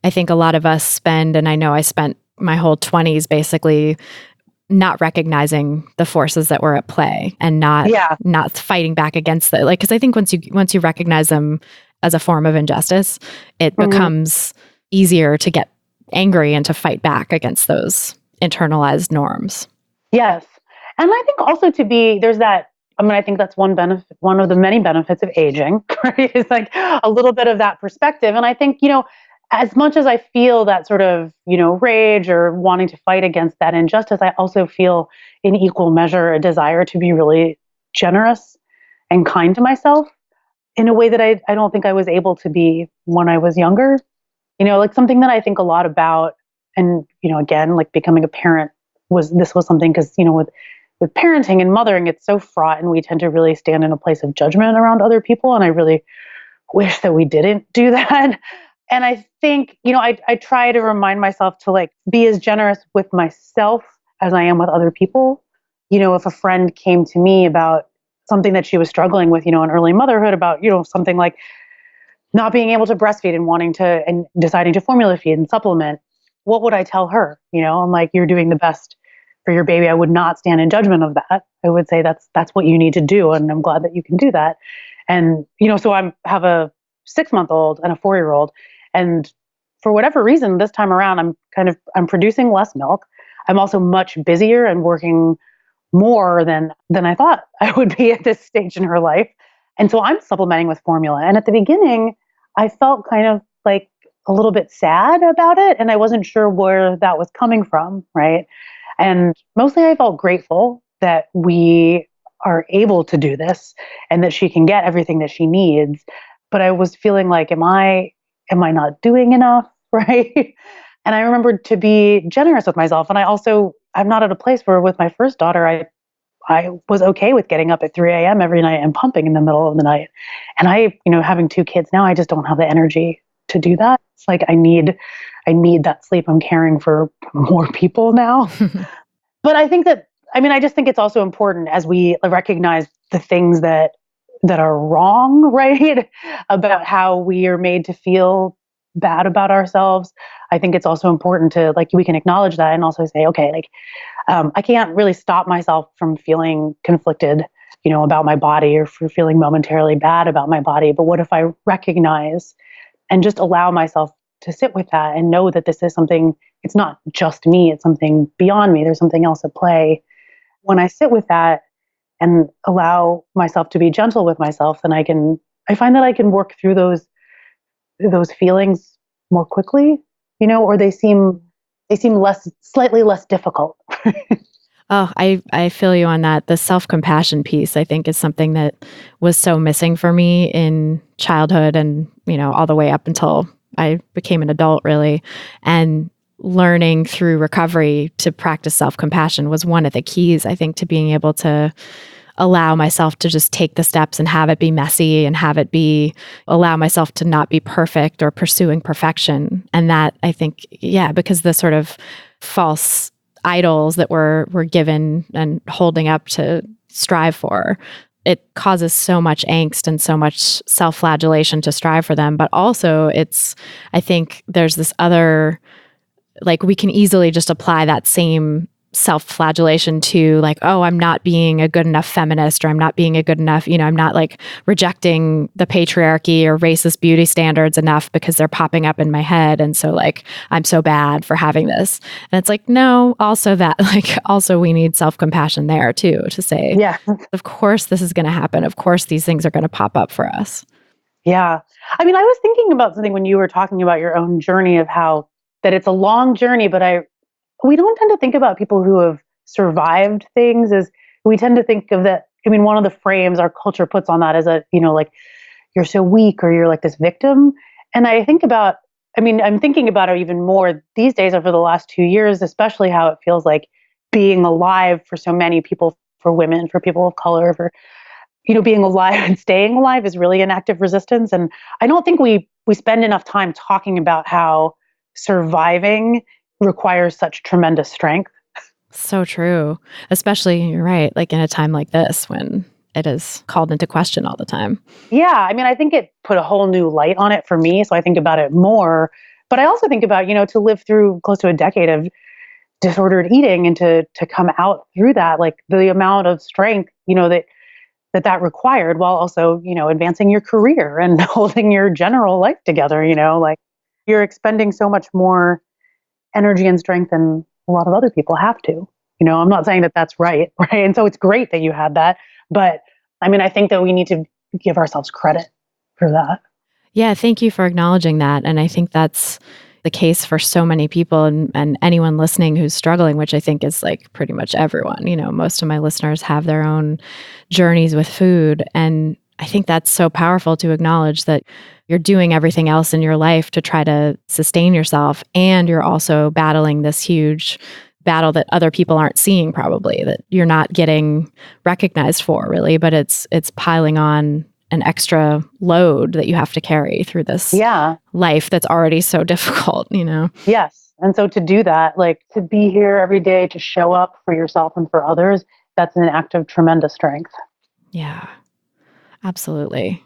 I think a lot of us spend, and I know I spent my whole 20s basically not recognizing the forces that were at play and not fighting back against it. Like, because I think once you recognize them as a form of injustice, it becomes easier to get angry and to fight back against those internalized norms. Yes. And I think also there's that, I think that's one of the many benefits of aging, right? It's like a little bit of that perspective. And I think, as much as I feel that sort of, rage or wanting to fight against that injustice, I also feel in equal measure a desire to be really generous and kind to myself in a way that I don't think I was able to be when I was younger. Like something that I think a lot about, and, again, like becoming a parent was something because, with parenting and mothering, it's so fraught and we tend to really stand in a place of judgment around other people. And I really wish that we didn't do that. And I think, I try to remind myself to like be as generous with myself as I am with other people. If a friend came to me about something that she was struggling with, in early motherhood about, something like not being able to breastfeed and deciding to formula feed and supplement, what would I tell her? I'm like, you're doing the best for your baby. I would not stand in judgment of that. I would say that's what you need to do. And I'm glad that you can do that. And, so I have a 6-month-old and a 4-year-old. And for whatever reason, this time around, I'm producing less milk. I'm also much busier and working more than I thought I would be at this stage in her life. And so I'm supplementing with formula. And at the beginning, I felt kind of like a little bit sad about it. And I wasn't sure where that was coming from, right? And mostly I felt grateful that we are able to do this and that she can get everything that she needs. But I was feeling like, am I not doing enough? Right. And I remembered to be generous with myself. And I'm not at a place where with my first daughter, I was okay with getting up at 3 a.m. every night and pumping in the middle of the night. And having 2 kids now, I just don't have the energy to do that. It's like I need that sleep. I'm caring for more people now. But I just think it's also important as we recognize the things that are wrong, right? About how we are made to feel bad about ourselves. I think it's also important to we can acknowledge that and also say, okay, I can't really stop myself from feeling conflicted, about my body or for feeling momentarily bad about my body. But what if I recognize and just allow myself to sit with that and know that this is something, it's not just me, it's something beyond me. There's something else at play. When I sit with that and allow myself to be gentle with myself, then I find that I can work through those feelings more quickly, or they seem slightly less difficult. Oh, I feel you on that. The self-compassion piece, I think, is something that was so missing for me in childhood and, all the way up until I became an adult, really. And learning through recovery to practice self-compassion was one of the keys, I think, to being able to allow myself to just take the steps and have it be messy and allow myself to not be perfect or pursuing perfection. And that, I think, because the sort of false idols that we're given and holding up to strive for, it causes so much angst and so much self-flagellation to strive for them. But also I think there's this other, we can easily just apply that same self-flagellation to I'm not being a good enough feminist, or I'm not being a good enough, I'm not rejecting the patriarchy or racist beauty standards enough because they're popping up in my head. And so I'm so bad for having this. And it's no, also that also we need self-compassion there too, to say, yeah, of course this is going to happen. Of course these things are going to pop up for us. Yeah. I was thinking about something when you were talking about your own journey of how that it's a long journey, but we don't tend to think about people who have survived things as we tend to think of that. One of the frames our culture puts on that is you're so weak or you're this victim. And I think about, I'm thinking about it even more these days over the last 2 years, especially how it feels like being alive for so many people, for women, for people of color, for, being alive and staying alive is really an act of resistance. And I don't think we spend enough time talking about how surviving requires such tremendous strength. So true. Especially, you're right, in a time like this when it is called into question all the time. Yeah. I think it put a whole new light on it for me. So I think about it more. But I also think about, to live through close to a decade of disordered eating and to come out through that, the amount of strength, that required, while also, advancing your career and holding your general life together, you're expending so much more energy and strength than a lot of other people have to. I'm not saying that that's right? And so it's great that you had that. But I think that we need to give ourselves credit for that. Yeah, thank you for acknowledging that. And I think that's the case for so many people and anyone listening who's struggling, which I think is pretty much everyone. Most of my listeners have their own journeys with food. And I think that's so powerful to acknowledge that you're doing everything else in your life to try to sustain yourself. And you're also battling this huge battle that other people aren't seeing, probably, that you're not getting recognized for, really. But it's piling on an extra load that you have to carry through this life that's already so difficult, Yes. And so to do that, to be here every day, to show up for yourself and for others, that's an act of tremendous strength. Yeah. Absolutely.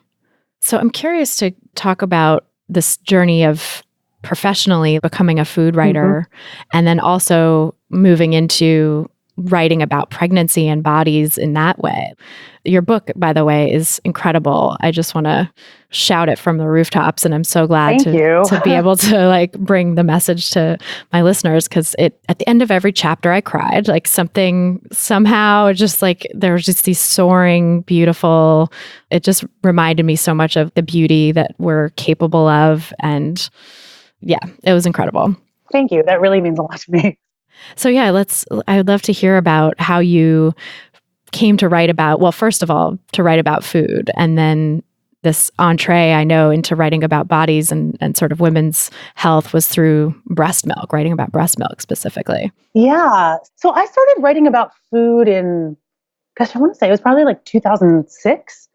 So I'm curious to talk about this journey of professionally becoming a food writer, and then also moving into writing about pregnancy and bodies in that way. Your book, by the way, is incredible. I just want to shout it from the rooftops, and I'm so glad to be able to bring the message to my listeners, because at the end of every chapter I cried, somehow just there was just these soaring, beautiful, it just reminded me so much of the beauty that we're capable of. And yeah, it was incredible. Thank you. That really means a lot to me. So yeah, I would love to hear about how you came to write about, well, first of all, to write about food, and then this entree, I know, into writing about bodies and sort of women's health was through breast milk, writing about breast milk specifically. Yeah. So I started writing about food in, gosh, I want to say it was probably like 2006.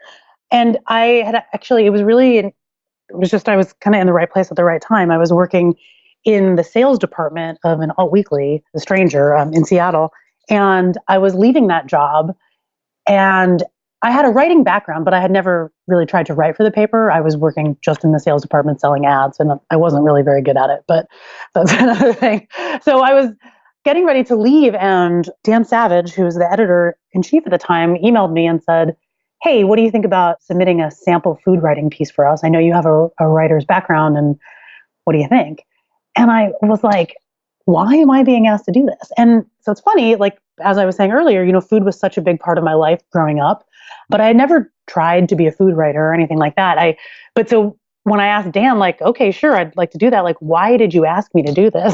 And I had actually, it was just, I was kind of in the right place at the right time. I was working in the sales department of an alt weekly, The Stranger, in Seattle. And I was leaving that job, and I had a writing background, but I had never really tried to write for the paper. I was working just in the sales department selling ads, and I wasn't really very good at it, but that's another thing. So I was getting ready to leave, and Dan Savage, who was the editor-in-chief at the time, emailed me and said, "Hey, what do you think about submitting a sample food writing piece for us? I know you have a writer's background, and what do you think?" And I was like, why am I being asked to do this? And so it's funny, like, as I was saying earlier, food was such a big part of my life growing up, but I had never tried to be a food writer or anything like that. But so when I asked Dan, like, okay, sure, I'd like to do that. Like, why did you ask me to do this?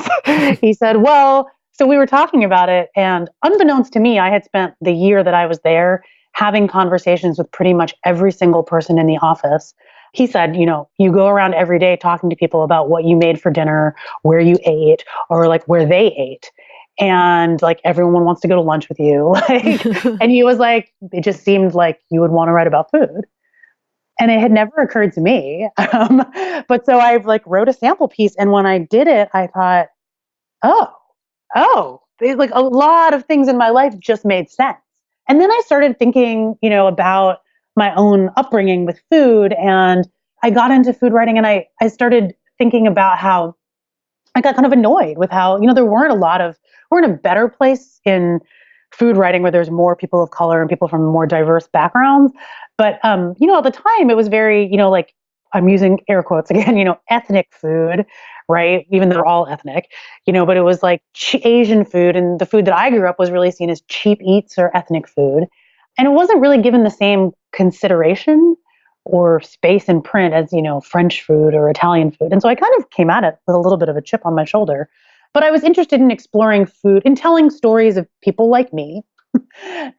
He said, well, so we were talking about it, and unbeknownst to me, I had spent the year that I was there having conversations with pretty much every single person in the office. He said, you go around every day talking to people about what you made for dinner, where you ate, or like where they ate. And like everyone wants to go to lunch with you. And he was like, it just seemed like you would want to write about food. And it had never occurred to me. But so I like wrote a sample piece. And when I did it, I thought, like a lot of things in my life just made sense. And then I started thinking, about my own upbringing with food. And I got into food writing, and I started thinking about how I got kind of annoyed with how, we're in a better place in food writing where there's more people of color and people from more diverse backgrounds. But, at the time it was very, like, I'm using air quotes again, ethnic food, right? Even though they're all ethnic, but it was like Asian food, and the food that I grew up was really seen as cheap eats or ethnic food. And it wasn't really given the same consideration or space in print as, French food or Italian food. And so I kind of came at it with a little bit of a chip on my shoulder. But I was interested in exploring food and telling stories of people like me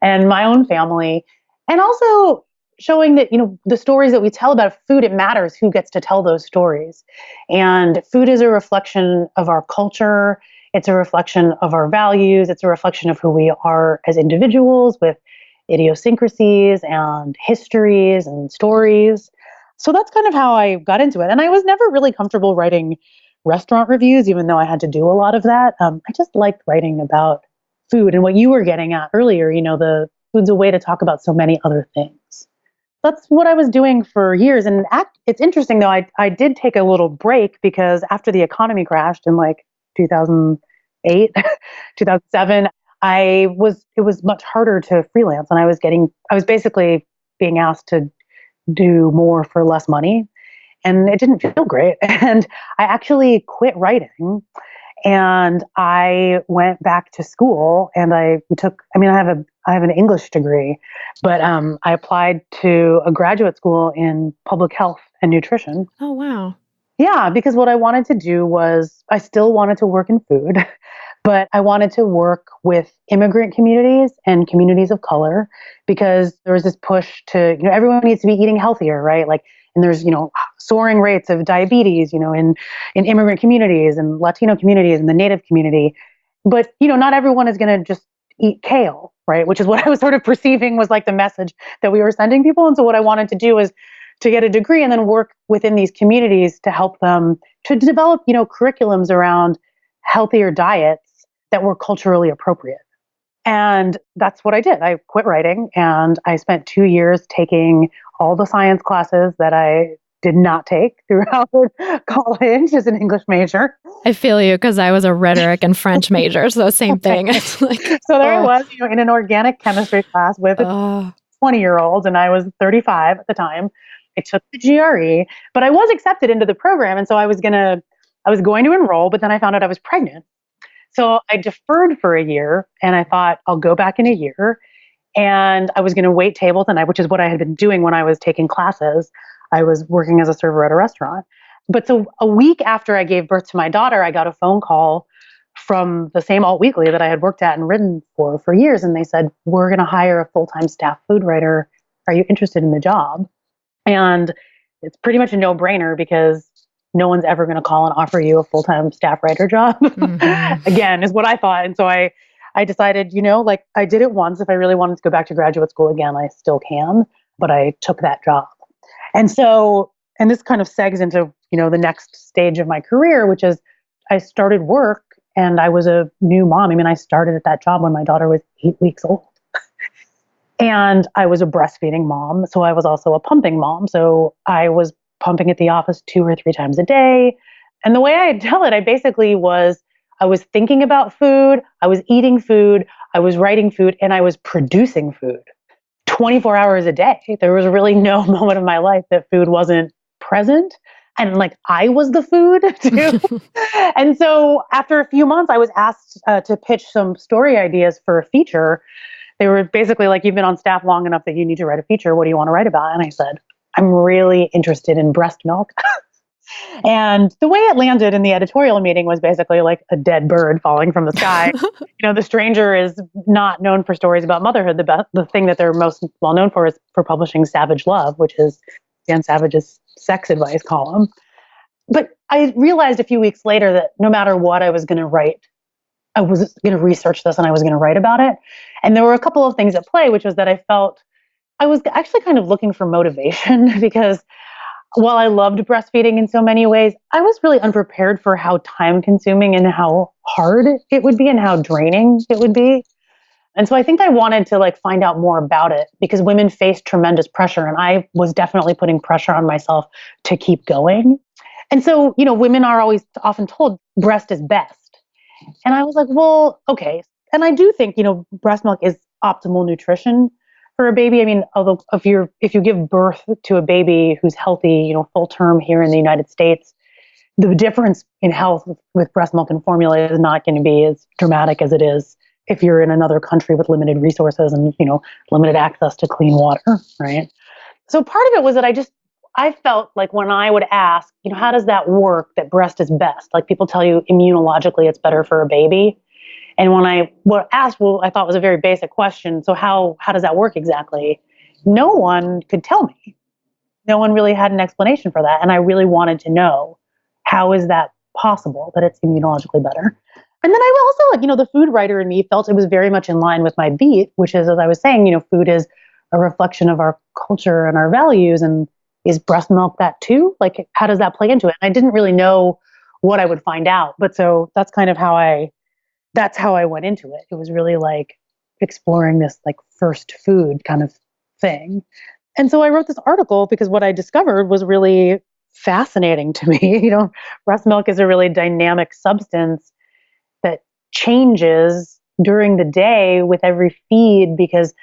and my own family, and also showing that, the stories that we tell about food, it matters who gets to tell those stories. And food is a reflection of our culture. It's a reflection of our values. It's a reflection of who we are as individuals with idiosyncrasies and histories and stories. So that's kind of how I got into it. And I was never really comfortable writing restaurant reviews, even though I had to do a lot of that. I just liked writing about food and what you were getting at earlier, the food's a way to talk about so many other things. That's what I was doing for years. And it's interesting though, I did take a little break because after the economy crashed in like 2008, 2007, it was much harder to freelance, and I was basically being asked to do more for less money, and it didn't feel great. And I actually quit writing, and I went back to school, and I have an English degree, but I applied to a graduate school in public health and nutrition. Oh, wow. Yeah, because what I wanted to do was, I still wanted to work in food, but I wanted to work with immigrant communities and communities of color, because there was this push to, everyone needs to be eating healthier, right? Like, and there's, soaring rates of diabetes, in immigrant communities and Latino communities and the Native community. But, not everyone is going to just eat kale, right? Which is what I was sort of perceiving was like the message that we were sending people. And so what I wanted to do was to get a degree and then work within these communities to help them to develop, curriculums around healthier diets that were culturally appropriate. And that's what I did. I quit writing, and I spent 2 years taking all the science classes that I did not take throughout college as an English major. I feel you, because I was a rhetoric and French major, so same thing. It's like, so there I was, in an organic chemistry class with 20-year-olds, and I was 35 at the time. I took the GRE, but I was accepted into the program, and so I was going to enroll, but then I found out I was pregnant. So I deferred for a year, and I thought I'll go back in a year, and I was going to wait tables, which is what I had been doing when I was taking classes. I was working as a server at a restaurant. But so a week after I gave birth to my daughter, I got a phone call from the same alt weekly that I had worked at and written for years. And they said, we're going to hire a full-time staff food writer. Are you interested in the job? And it's pretty much a no-brainer because no one's ever going to call and offer you a full-time staff writer job. Again, is what I thought. And so I decided, like I did it once. If I really wanted to go back to graduate school again, I still can, but I took that job. And so, and this kind of segs into, the next stage of my career, which is I started work and I was a new mom. I mean, I started at that job when my daughter was 8 weeks old. And I was a breastfeeding mom. So I was also a pumping mom. So I was pumping at the office 2 or 3 times a day. And the way I tell it, I was thinking about food, I was eating food, I was writing food, and I was producing food 24 hours a day. There was really no moment of my life that food wasn't present. And like I was the food too. And so after a few months, I was asked to pitch some story ideas for a feature. They were basically like, you've been on staff long enough that you need to write a feature. What do you want to write about? And I said, I'm really interested in breast milk. And the way it landed in the editorial meeting was basically like a dead bird falling from the sky. The Stranger is not known for stories about motherhood. The thing that they're most well known for is for publishing Savage Love, which is Dan Savage's sex advice column. But I realized a few weeks later that no matter what I was going to write, I was going to research this and I was going to write about it. And there were a couple of things at play, which was that I felt I was actually kind of looking for motivation because while I loved breastfeeding in so many ways, I was really unprepared for how time consuming and how hard it would be and how draining it would be. And so I think I wanted to find out more about it because women face tremendous pressure. And I was definitely putting pressure on myself to keep going. And so, women are often told breast is best. And I was like, well, okay. And I do think, breast milk is optimal nutrition for a baby. I mean, although if you give birth to a baby who's healthy, full term here in the United States, the difference in health with breast milk and formula is not going to be as dramatic as it is if you're in another country with limited resources and, limited access to clean water, right? So part of it was that I felt like when I would ask, how does that work that breast is best? Like people tell you immunologically it's better for a baby. And when I asked, I thought was a very basic question. So how does that work exactly? No one could tell me. No one really had an explanation for that. And I really wanted to know, how is that possible that it's immunologically better? And then I also, the food writer in me felt it was very much in line with my beat, which is, as I was saying, food is a reflection of our culture and our values. And is breast milk that too? Like, how does that play into it? And I didn't really know what I would find out. But so that's kind of how I went into it. It was really like exploring this first food kind of thing. And so I wrote this article because what I discovered was really fascinating to me. Breast milk is a really dynamic substance that changes during the day with every feed because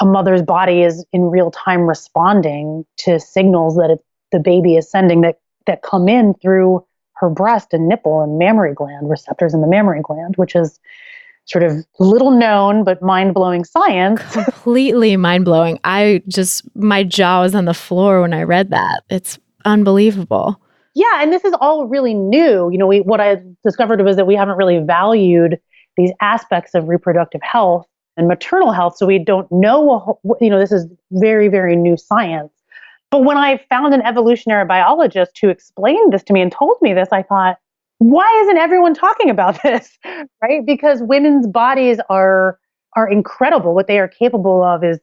a mother's body is in real time responding to signals that the baby is sending that come in through her breast and nipple and mammary gland, receptors in the mammary gland, which is sort of little known but mind-blowing science. Completely mind-blowing. My jaw was on the floor when I read that. It's unbelievable. Yeah, and this is all really new. What I discovered was that we haven't really valued these aspects of reproductive health and maternal health, so we don't know, this is very, very new science. But when I found an evolutionary biologist who explained this to me and told me this, I thought, why isn't everyone talking about this, right? Because women's bodies are incredible. What they are capable of is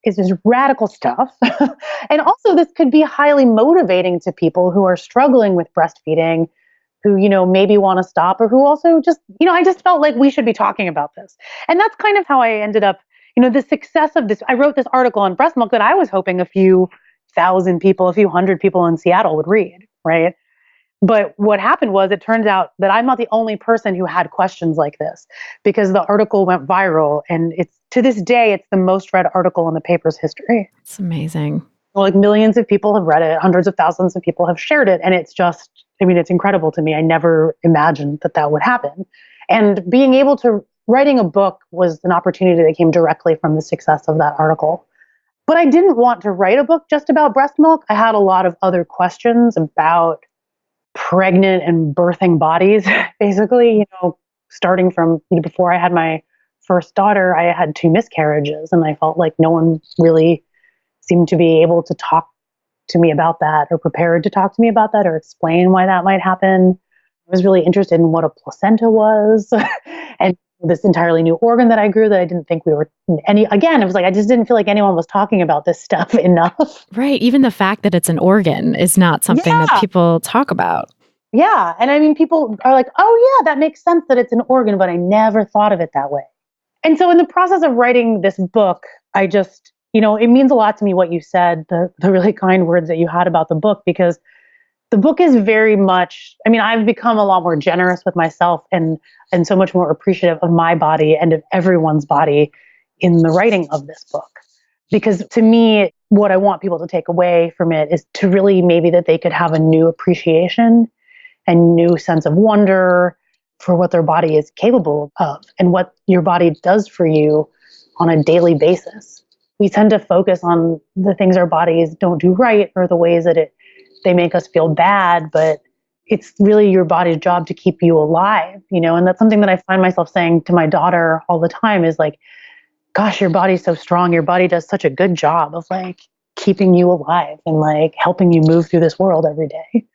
just radical stuff. And also this could be highly motivating to people who are struggling with breastfeeding, who, maybe want to stop or who also just, I just felt like we should be talking about this. And that's kind of how I ended up, the success of this. I wrote this article on breast milk that I was hoping a few thousand people, a few hundred people in Seattle would read, right? But what happened was it turns out that I'm not the only person who had questions like this because the article went viral and to this day, it's the most read article in the paper's history. It's amazing. Millions of people have read it. Hundreds of thousands of people have shared it. And it's just, it's incredible to me. I never imagined that would happen. And being able to writing a book was an opportunity that came directly from the success of that article. But I didn't want to write a book just about breast milk. I had a lot of other questions about pregnant and birthing bodies, basically, starting from, before I had my first daughter, I had 2 miscarriages and I felt like no one really seemed to be able to talk to me about that or prepared to talk to me about that or explain why that might happen. I was really interested in what a placenta was and this entirely new organ that I grew that I didn't think we were again, it was like, I just didn't feel like anyone was talking about this stuff enough. Right. Even the fact that it's an organ is not something that people talk about. Yeah. And I mean, people are like, oh yeah, that makes sense that it's an organ, but I never thought of it that way. And so in the process of writing this book, I just, it means a lot to me what you said, the really kind words that you had about the book, because the book is very much, I've become a lot more generous with myself and so much more appreciative of my body and of everyone's body in the writing of this book. Because to me, what I want people to take away from it is to really maybe that they could have a new appreciation and new sense of wonder for what their body is capable of and what your body does for you on a daily basis. We tend to focus on the things our bodies don't do right or the ways that they make us feel bad, but it's really your body's job to keep you alive, and that's something that I find myself saying to my daughter all the time is like, gosh, your body's so strong. Your body does such a good job of like keeping you alive and like helping you move through this world every day.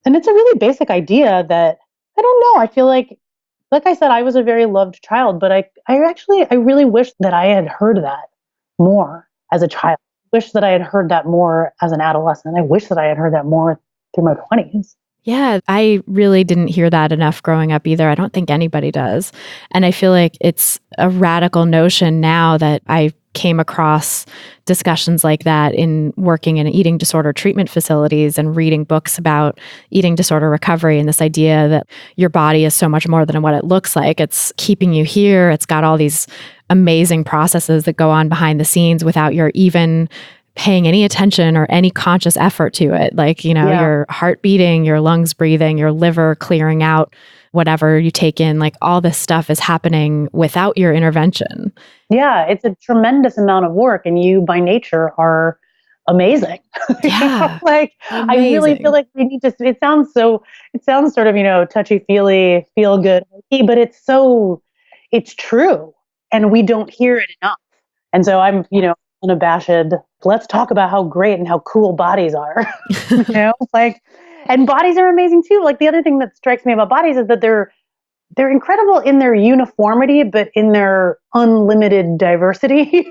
And it's a really basic idea that I don't know. I feel like I said, I was a very loved child, but I really wish that I had heard that more as a child. I wish that I had heard that more as an adolescent. I wish that I had heard that more through my 20s. Yeah, I really didn't hear that enough growing up either. I don't think anybody does. And I feel like it's a radical notion now that I came across discussions like that in working in eating disorder treatment facilities and reading books about eating disorder recovery and this idea that your body is so much more than what it looks like. It's keeping you here. It's got all these amazing processes that go on behind the scenes without your even paying any attention or any conscious effort to it. Like, your heart beating, your lungs breathing, your liver clearing out whatever you take in, like all this stuff is happening without your intervention. Yeah, it's a tremendous amount of work and you by nature are amazing. Yeah. Like amazing. I really feel like we need to, it sounds sort of, touchy-feely, feel good, but it's true and we don't hear it enough. And so I'm, unabashed, let's talk about how great and how cool bodies are, and bodies are amazing too. Like the other thing that strikes me about bodies is that they're incredible in their uniformity, but in their unlimited diversity,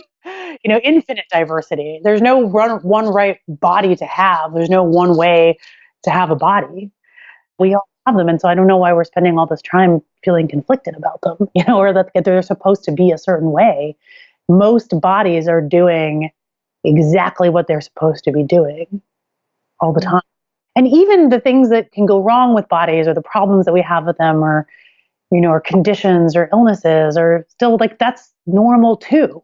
infinite diversity. There's no one right body to have. There's no one way to have a body. We all have them. And so I don't know why we're spending all this time feeling conflicted about them, or that they're supposed to be a certain way. Most bodies are doing exactly what they're supposed to be doing all the time. And even the things that can go wrong with bodies or the problems that we have with them or conditions or illnesses are still like, that's normal too.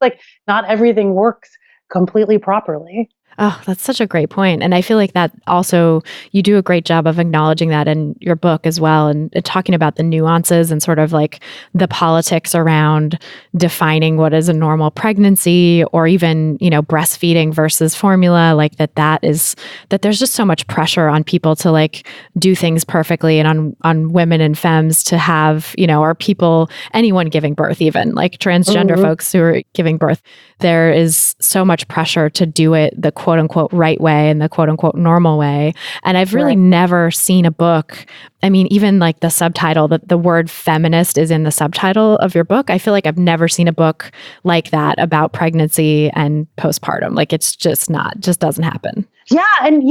Like not everything works completely properly. Oh, that's such a great point. And I feel like that also, you do a great job of acknowledging that in your book as well, and talking about the nuances and sort of like the politics around defining what is a normal pregnancy or even, breastfeeding versus formula, like that there's just so much pressure on people to like do things perfectly and on women and femmes to have, or people, anyone giving birth, even like transgender folks who are giving birth. There is so much pressure to do it the quote unquote right way and the quote unquote normal way. And I've really never seen a book. Even like the subtitle, the word feminist is in the subtitle of your book. I feel like I've never seen a book like that about pregnancy and postpartum. Like just doesn't happen. Yeah. And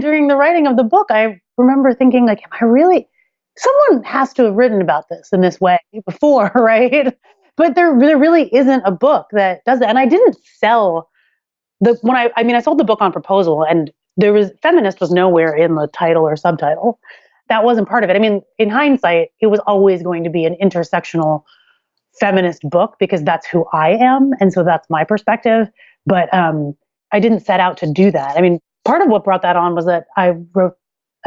during the writing of the book, I remember thinking like, am I really, someone has to have written about this in this way before, right? But there really isn't a book that does that. And I didn't sell I sold the book on proposal and feminist was nowhere in the title or subtitle. That wasn't part of it. In hindsight, it was always going to be an intersectional feminist book because that's who I am. And so that's my perspective. But I didn't set out to do that. Part of what brought that on was that I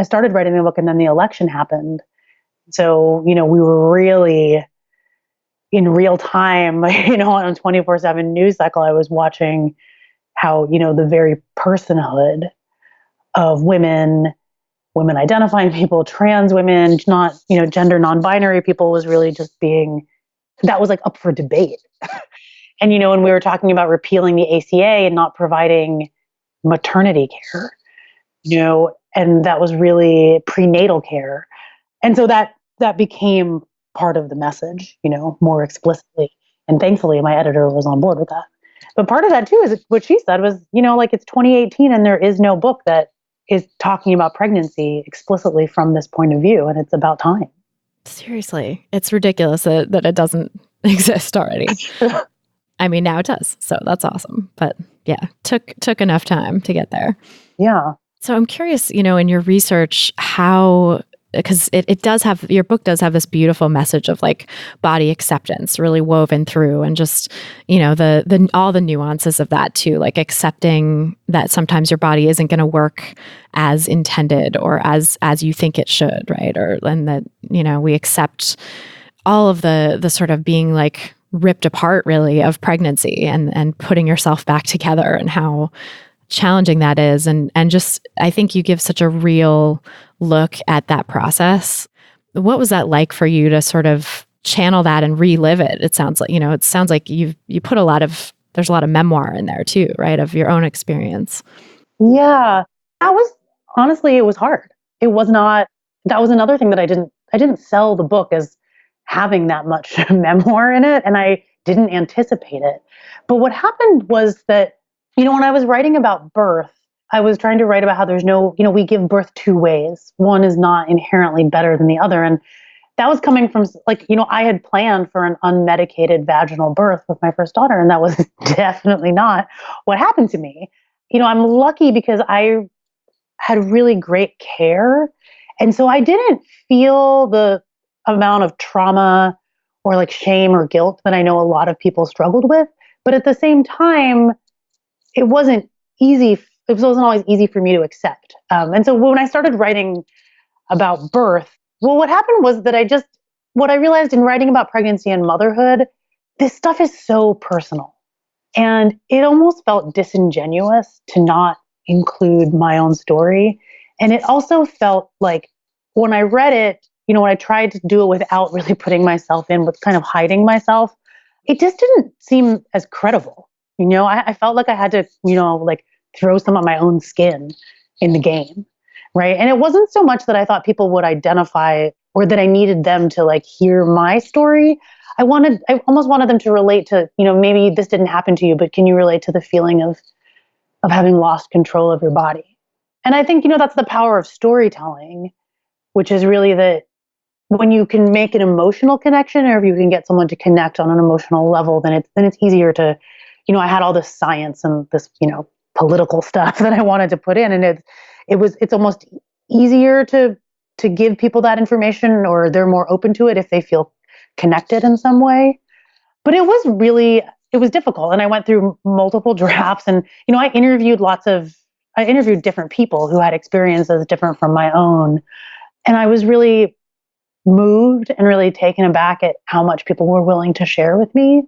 started writing the book and then the election happened. So, we were really in real time, on a 24/7 news cycle, I was watching how, the very personhood of women identifying people, trans women, not, gender non-binary people was really just that was like up for debate. And, when we were talking about repealing the ACA and not providing maternity care, and that was really prenatal care. And so that became part of the message, more explicitly. And thankfully, my editor was on board with that. But part of that too is what she said was, it's 2018 and there is no book that is talking about pregnancy explicitly from this point of view. And it's about time. Seriously, it's ridiculous that it doesn't exist already. I mean, now it does. So that's awesome. But yeah, took enough time to get there. Yeah. So I'm curious, in your research, because your book does have this beautiful message of like body acceptance really woven through, and just, the all the nuances of that too, like accepting that sometimes your body isn't going to work as intended or as you think it should, right? And that, we accept all of the sort of being like ripped apart really of pregnancy and putting yourself back together, and how challenging that is. And just, I think you give such a real look at that process. What was that like for you to sort of channel that and relive it? It sounds like, you put there's a lot of memoir in there too, right? Of your own experience. Yeah. It was hard. That was another thing that I didn't sell the book as having that much memoir in it, and I didn't anticipate it. But what happened was that, when I was writing about birth, I was trying to write about how there's no, we give birth two ways. One is not inherently better than the other. And that was coming from I had planned for an unmedicated vaginal birth with my first daughter, and that was definitely not what happened to me. I'm lucky because I had really great care. And so I didn't feel the amount of trauma or like shame or guilt that I know a lot of people struggled with. But at the same time, it wasn't easy. It wasn't always easy for me to accept. And so when I started writing about birth, what happened was that what I realized in writing about pregnancy and motherhood, this stuff is so personal. And it almost felt disingenuous to not include my own story. And it also felt like when I read it, when I tried to do it without really putting myself in, with kind of hiding myself, it just didn't seem as credible. I felt like I had to, throw some of my own skin in the game, right? And it wasn't so much that I thought people would identify or that I needed them to like hear my story. I almost wanted them to relate to, maybe this didn't happen to you, but can you relate to the feeling of having lost control of your body? And I think, that's the power of storytelling, which is really that when you can make an emotional connection, or if you can get someone to connect on an emotional level, then it's easier to, I had all this science and this, political stuff that I wanted to put in, and it's almost easier to give people that information, or they're more open to it if they feel connected in some way. But it was difficult, and I went through multiple drafts, and I interviewed different people who had experiences different from my own, and I was really moved and really taken aback at how much people were willing to share with me.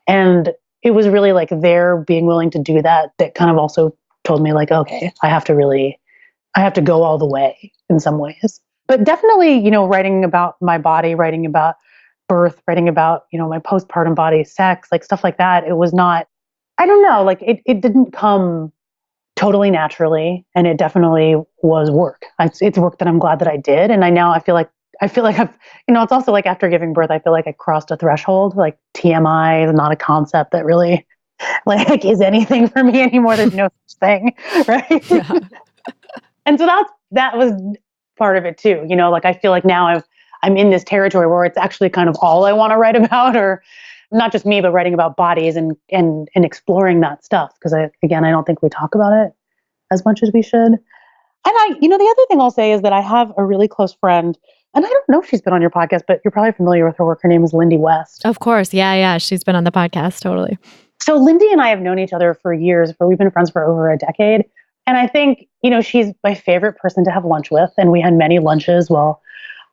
And it was really like their being willing to do that kind of also told me like, okay, I have to go all the way in some ways. But definitely, writing about my body, writing about birth, writing about, my postpartum body, sex, like stuff like that. It was not, I don't know, like it didn't come totally naturally. And it definitely was work. It's work that I'm glad that I did. And I feel like I've, it's also like after giving birth, I feel like I crossed a threshold. Like TMI is not a concept that really like is anything for me anymore. There's no such thing. Right. Yeah. And so that was part of it too. Like I feel like now I'm in this territory where it's actually kind of all I want to write about, or not just me, but writing about bodies and exploring that stuff. Cause I don't think we talk about it as much as we should. And the other thing I'll say is that I have a really close friend, and I don't know if she's been on your podcast, but you're probably familiar with her work. Her name is Lindy West. Of course. Yeah. She's been on the podcast. Totally. So Lindy and I have known each other for years, we've been friends for over a decade. And I think, she's my favorite person to have lunch with. And we had many lunches while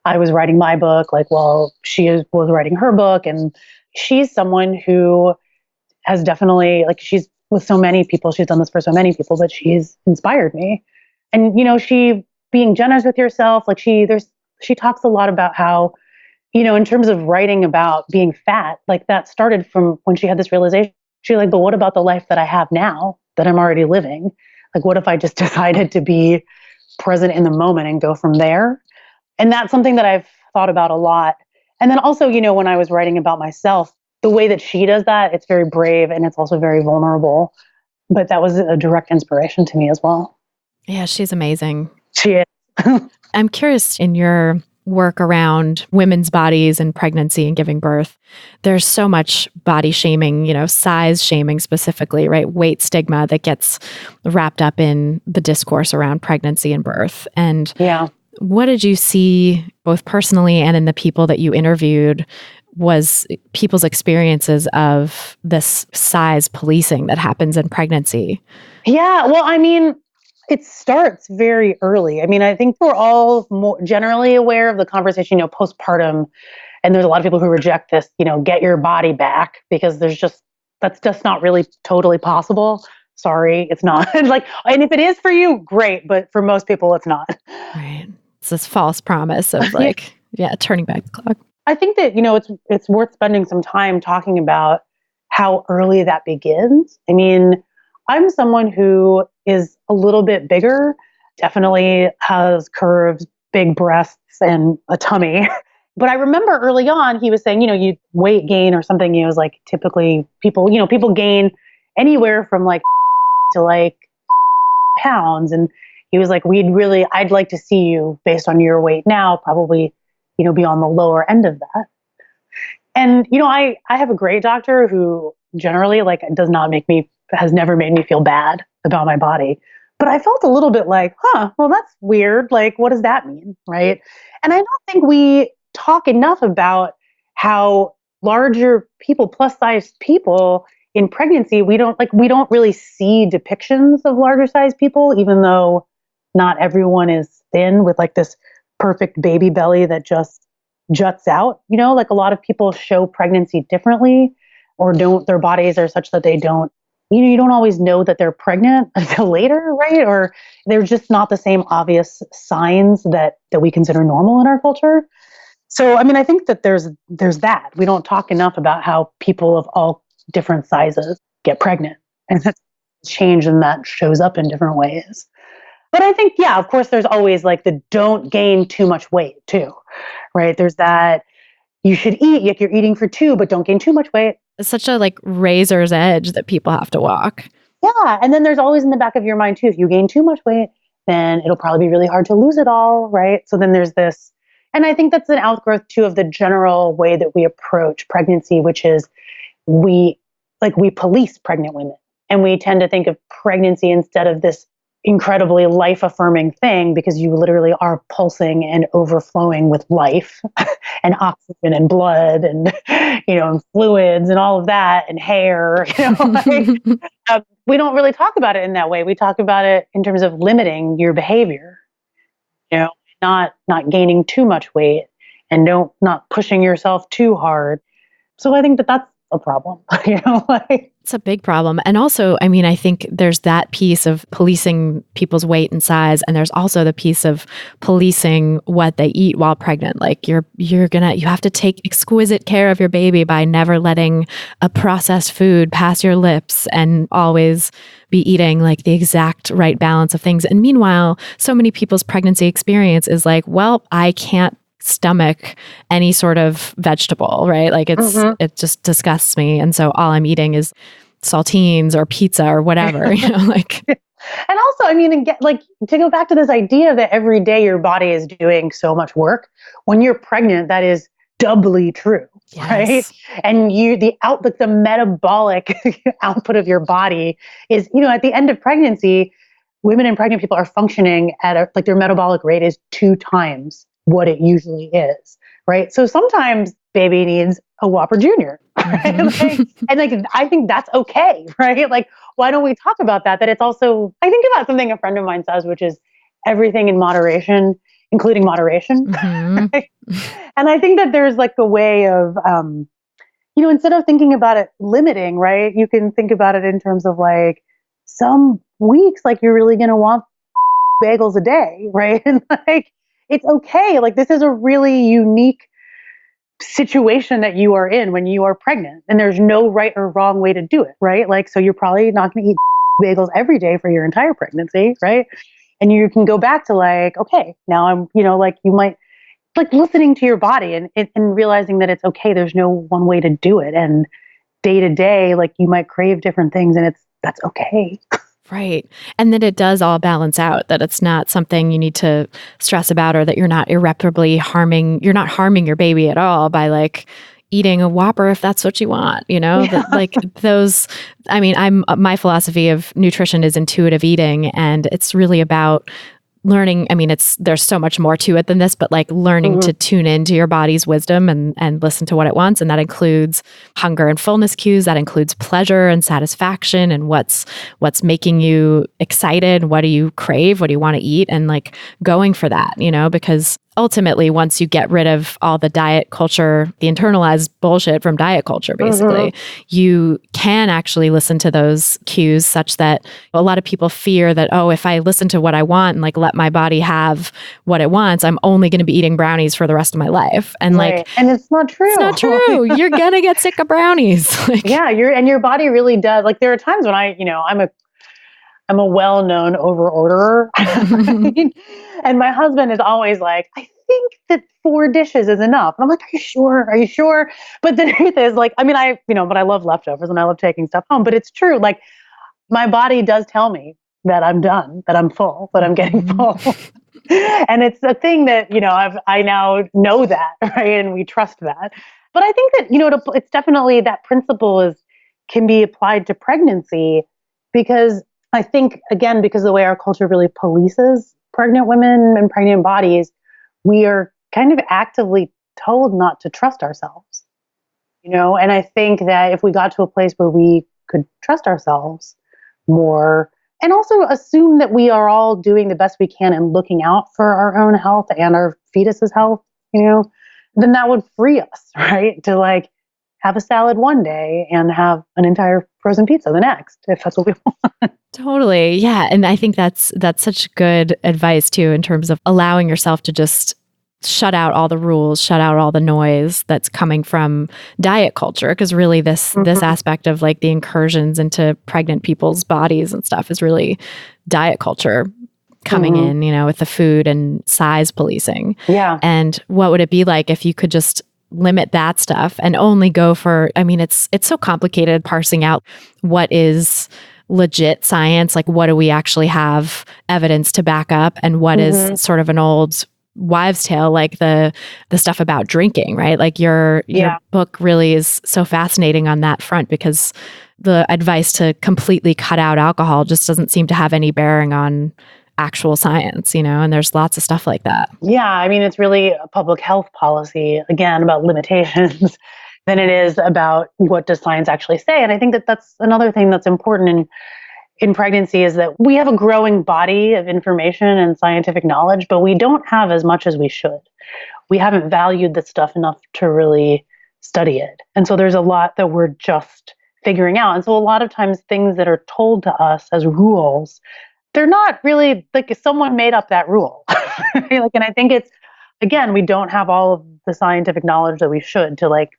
I was writing my book, like while she was writing her book. And she's someone who has definitely, like she's with so many people, she's done this for so many people, but she's inspired me. And, she being generous with yourself, like she talks a lot about how, in terms of writing about being fat, like that started from when she had this realization. She's like, but what about the life that I have now that I'm already living? Like, what if I just decided to be present in the moment and go from there? And that's something that I've thought about a lot. And then also, when I was writing about myself, the way that she does that, it's very brave and it's also very vulnerable. But that was a direct inspiration to me as well. Yeah, she's amazing. She is. I'm curious, in your work around women's bodies and pregnancy and giving birth, there's so much body shaming, size shaming specifically, right? Weight stigma that gets wrapped up in the discourse around pregnancy and birth. And yeah. What did you see both personally and in the people that you interviewed was people's experiences of this size policing that happens in pregnancy? Yeah, well, it starts very early. I think we're all more generally aware of the conversation, postpartum, and there's a lot of people who reject this, get your body back, because that's just not really totally possible. Sorry, it's not. And if it is for you, great, but for most people, it's not. Right. It's this false promise of turning back the clock. I think that, it's worth spending some time talking about how early that begins. I'm someone who is a little bit bigger, definitely has curves, big breasts, and a tummy. But I remember early on, he was saying, you weight gain or something. He was like, typically people gain anywhere from to pounds. And he was like, I'd like to see you based on your weight now, probably, be on the lower end of that. And, I have a great doctor who generally has never made me feel bad about my body. But I felt a little bit well, that's weird. What does that mean? Right. And I don't think we talk enough about how larger people, plus sized people in pregnancy, we don't really see depictions of larger sized people, even though not everyone is thin with this perfect baby belly that just juts out. A lot of people show pregnancy differently, or their bodies are such that they don't, you don't always know that they're pregnant until later, right? Or they're just not the same obvious signs that we consider normal in our culture. So, I think that there's that. We don't talk enough about how people of all different sizes get pregnant, and that's change, and that shows up in different ways. But I think, yeah, of course, there's always the don't gain too much weight too, right? There's that you should eat, yet you're eating for two, but don't gain too much weight. It's such a razor's edge that people have to walk. Yeah. And then there's always in the back of your mind too, if you gain too much weight, then it'll probably be really hard to lose it all, right? So then there's this, and I think that's an outgrowth too of the general way that we approach pregnancy, which is we police pregnant women. And we tend to think of pregnancy instead of this incredibly life-affirming thing, because you literally are pulsing and overflowing with life and oxygen and blood and and fluids and all of that and hair. We don't really talk about it in that way. We talk about it in terms of limiting your behavior, not gaining too much weight, and not pushing yourself too hard. So I think that's a problem. It's a big problem. And also, I think there's that piece of policing people's weight and size, and there's also the piece of policing what they eat while pregnant. You have to take exquisite care of your baby by never letting a processed food pass your lips, and always be eating the exact right balance of things. And meanwhile, so many people's pregnancy experience is I can't stomach any sort of vegetable, right? It just disgusts me. And so all I'm eating is saltines or pizza or whatever, And also, to go back to this idea that every day your body is doing so much work, when you're pregnant, that is doubly true, yes. Right? And the metabolic output of your body is, at the end of pregnancy, women and pregnant people are functioning at their metabolic rate is 2 times what it usually is, right? So sometimes baby needs a Whopper Junior, right? And I think that's okay, right? Why don't we talk about that? That it's also, I think about something a friend of mine says, which is everything in moderation, including moderation. Mm-hmm. Right? And I think that there's a way of, instead of thinking about it limiting, right? You can think about it in terms of some weeks, you're really going to want bagels a day, right? And it's okay. This is a really unique situation that you are in when you are pregnant, and there's no right or wrong way to do it, right? So you're probably not going to eat bagels every day for your entire pregnancy, right? And you can go back to like, okay, now I'm, like you might like listening to your body and realizing that it's okay. There's no one way to do it. And day to day, like you might crave different things and that's okay. Right. And that it does all balance out, that it's not something you need to stress about, or that you're not irreparably harming your baby at all by like eating a Whopper if that's what you want, that, like those, I mean, my philosophy of nutrition is intuitive eating, and it's really about learning. I mean, there's so much more to it than this, but like learning to tune into your body's wisdom and listen to what it wants. And that includes hunger and fullness cues. That includes pleasure and satisfaction and what's making you excited. What do you crave? What do you want to eat? And like going for that, because ultimately, once you get rid of all the diet culture, the internalized bullshit from diet culture, basically, you can actually listen to those cues, such that a lot of people fear that, oh, if I listen to what I want and like let my body have what it wants, I'm only going to be eating brownies for the rest of my life. And and it's not true. It's not true. You're going to get sick of brownies. Your body really does. Like there are times when I'm a well-known over-orderer. And my husband is always like, I think that 4 dishes is enough. And I'm like, are you sure? Are you sure? But the truth is like, I mean, but I love leftovers and I love taking stuff home, but it's true. Like my body does tell me that I'm done, that I'm full, that I'm getting full. And it's a thing that, I now know that, right? And we trust that. But I think that, it's definitely that principle can be applied to pregnancy, because I think, again, because of the way our culture really polices pregnant women and pregnant bodies, we are kind of actively told not to trust ourselves, and I think that if we got to a place where we could trust ourselves more and also assume that we are all doing the best we can and looking out for our own health and our fetus's health, then that would free us, right? To like have a salad one day and have an entire frozen pizza the next, if that's what we want. Totally. Yeah. And I think that's such good advice too, in terms of allowing yourself to just shut out all the rules, shut out all the noise that's coming from diet culture. Because really this aspect of like the incursions into pregnant people's bodies and stuff is really diet culture coming in, with the food and size policing. Yeah. And what would it be like if you could just limit that stuff and only go for, I mean, it's so complicated parsing out what is legit science, like what do we actually have evidence to back up, and what is sort of an old wives' tale, like the stuff about drinking, right? Like your book really is so fascinating on that front, because the advice to completely cut out alcohol just doesn't seem to have any bearing on actual science, and there's lots of stuff like that. Yeah, I mean, it's really a public health policy, again, about limitations than it is about what does science actually say. And I think that that's another thing that's important in pregnancy, is that we have a growing body of information and scientific knowledge, but we don't have as much as we should. We haven't valued this stuff enough to really study it. And so there's a lot that we're just figuring out. And so a lot of times things that are told to us as rules, they're not really like someone made up that rule. And I think it's, again, we don't have all of the scientific knowledge that we should to like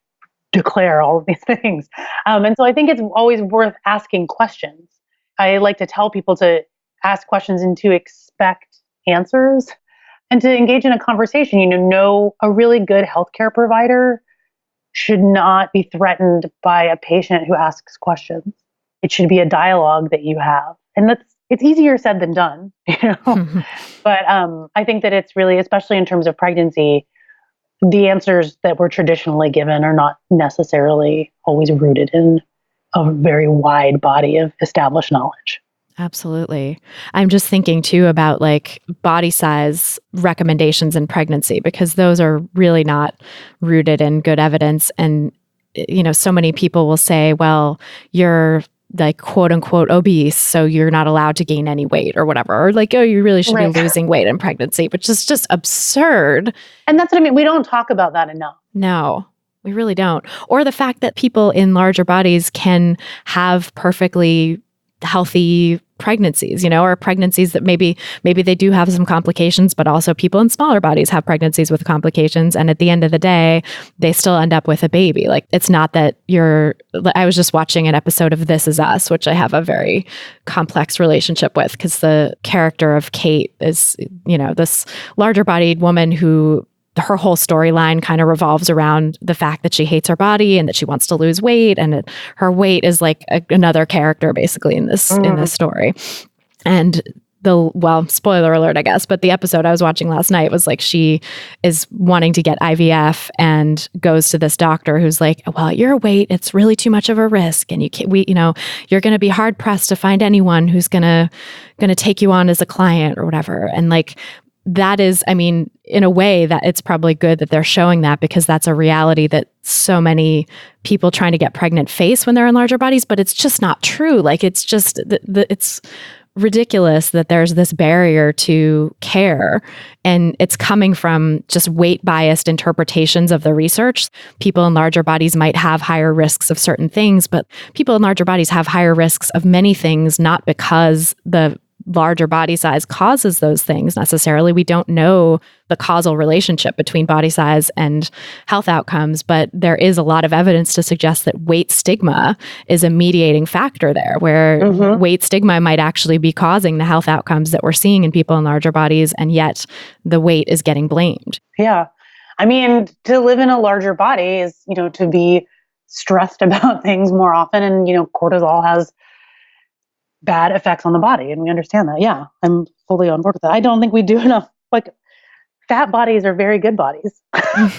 declare all of these things. And so I think it's always worth asking questions. I like to tell people to ask questions and to expect answers and to engage in a conversation. A really good healthcare provider should not be threatened by a patient who asks questions. It should be a dialogue that you have. And it's easier said than done, But I think that it's really, especially in terms of pregnancy, the answers that were traditionally given are not necessarily always rooted in a very wide body of established knowledge. Absolutely. I'm just thinking too about like body size recommendations in pregnancy, because those are really not rooted in good evidence. And, so many people will say, well, you're like quote unquote obese, so you're not allowed to gain any weight or whatever. Or like, oh, you really should be losing weight in pregnancy, which is just absurd. And that's what I mean. We don't talk about that enough. No. We really don't. Or the fact that people in larger bodies can have perfectly healthy pregnancies, or pregnancies that maybe they do have some complications, but also people in smaller bodies have pregnancies with complications. And at the end of the day, they still end up with a baby. Like, it's not that I was just watching an episode of This Is Us, which I have a very complex relationship with, because the character of Kate is, this larger bodied woman who her whole storyline kind of revolves around the fact that she hates her body and that she wants to lose weight. And her weight is like another character basically in this story. And spoiler alert, I guess, but the episode I was watching last night was like, she is wanting to get IVF and goes to this doctor who's like, well, your weight, it's really too much of a risk. And you're going to be hard pressed to find anyone who's going to take you on as a client or whatever. And like, that is, in a way that it's probably good that they're showing that, because that's a reality that so many people trying to get pregnant face when they're in larger bodies, but it's just not true. Like, it's just, it's ridiculous that there's this barrier to care, and it's coming from just weight biased interpretations of the research. People in larger bodies might have higher risks of certain things, but people in larger bodies have higher risks of many things, not because the larger body size causes those things necessarily. We don't know the causal relationship between body size and health outcomes, but there is a lot of evidence to suggest that weight stigma is a mediating factor there, where weight stigma might actually be causing the health outcomes that we're seeing in people in larger bodies, and yet the weight is getting blamed. Yeah. To live in a larger body is, to be stressed about things more often, and, cortisol has bad effects on the body, and we understand that. Yeah, I'm fully on board with that. I don't think we do enough. Like, fat bodies are very good bodies,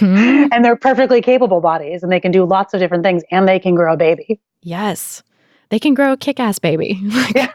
and they're perfectly capable bodies, and they can do lots of different things, and they can grow a baby. Yes, they can grow a kick-ass baby. Yes.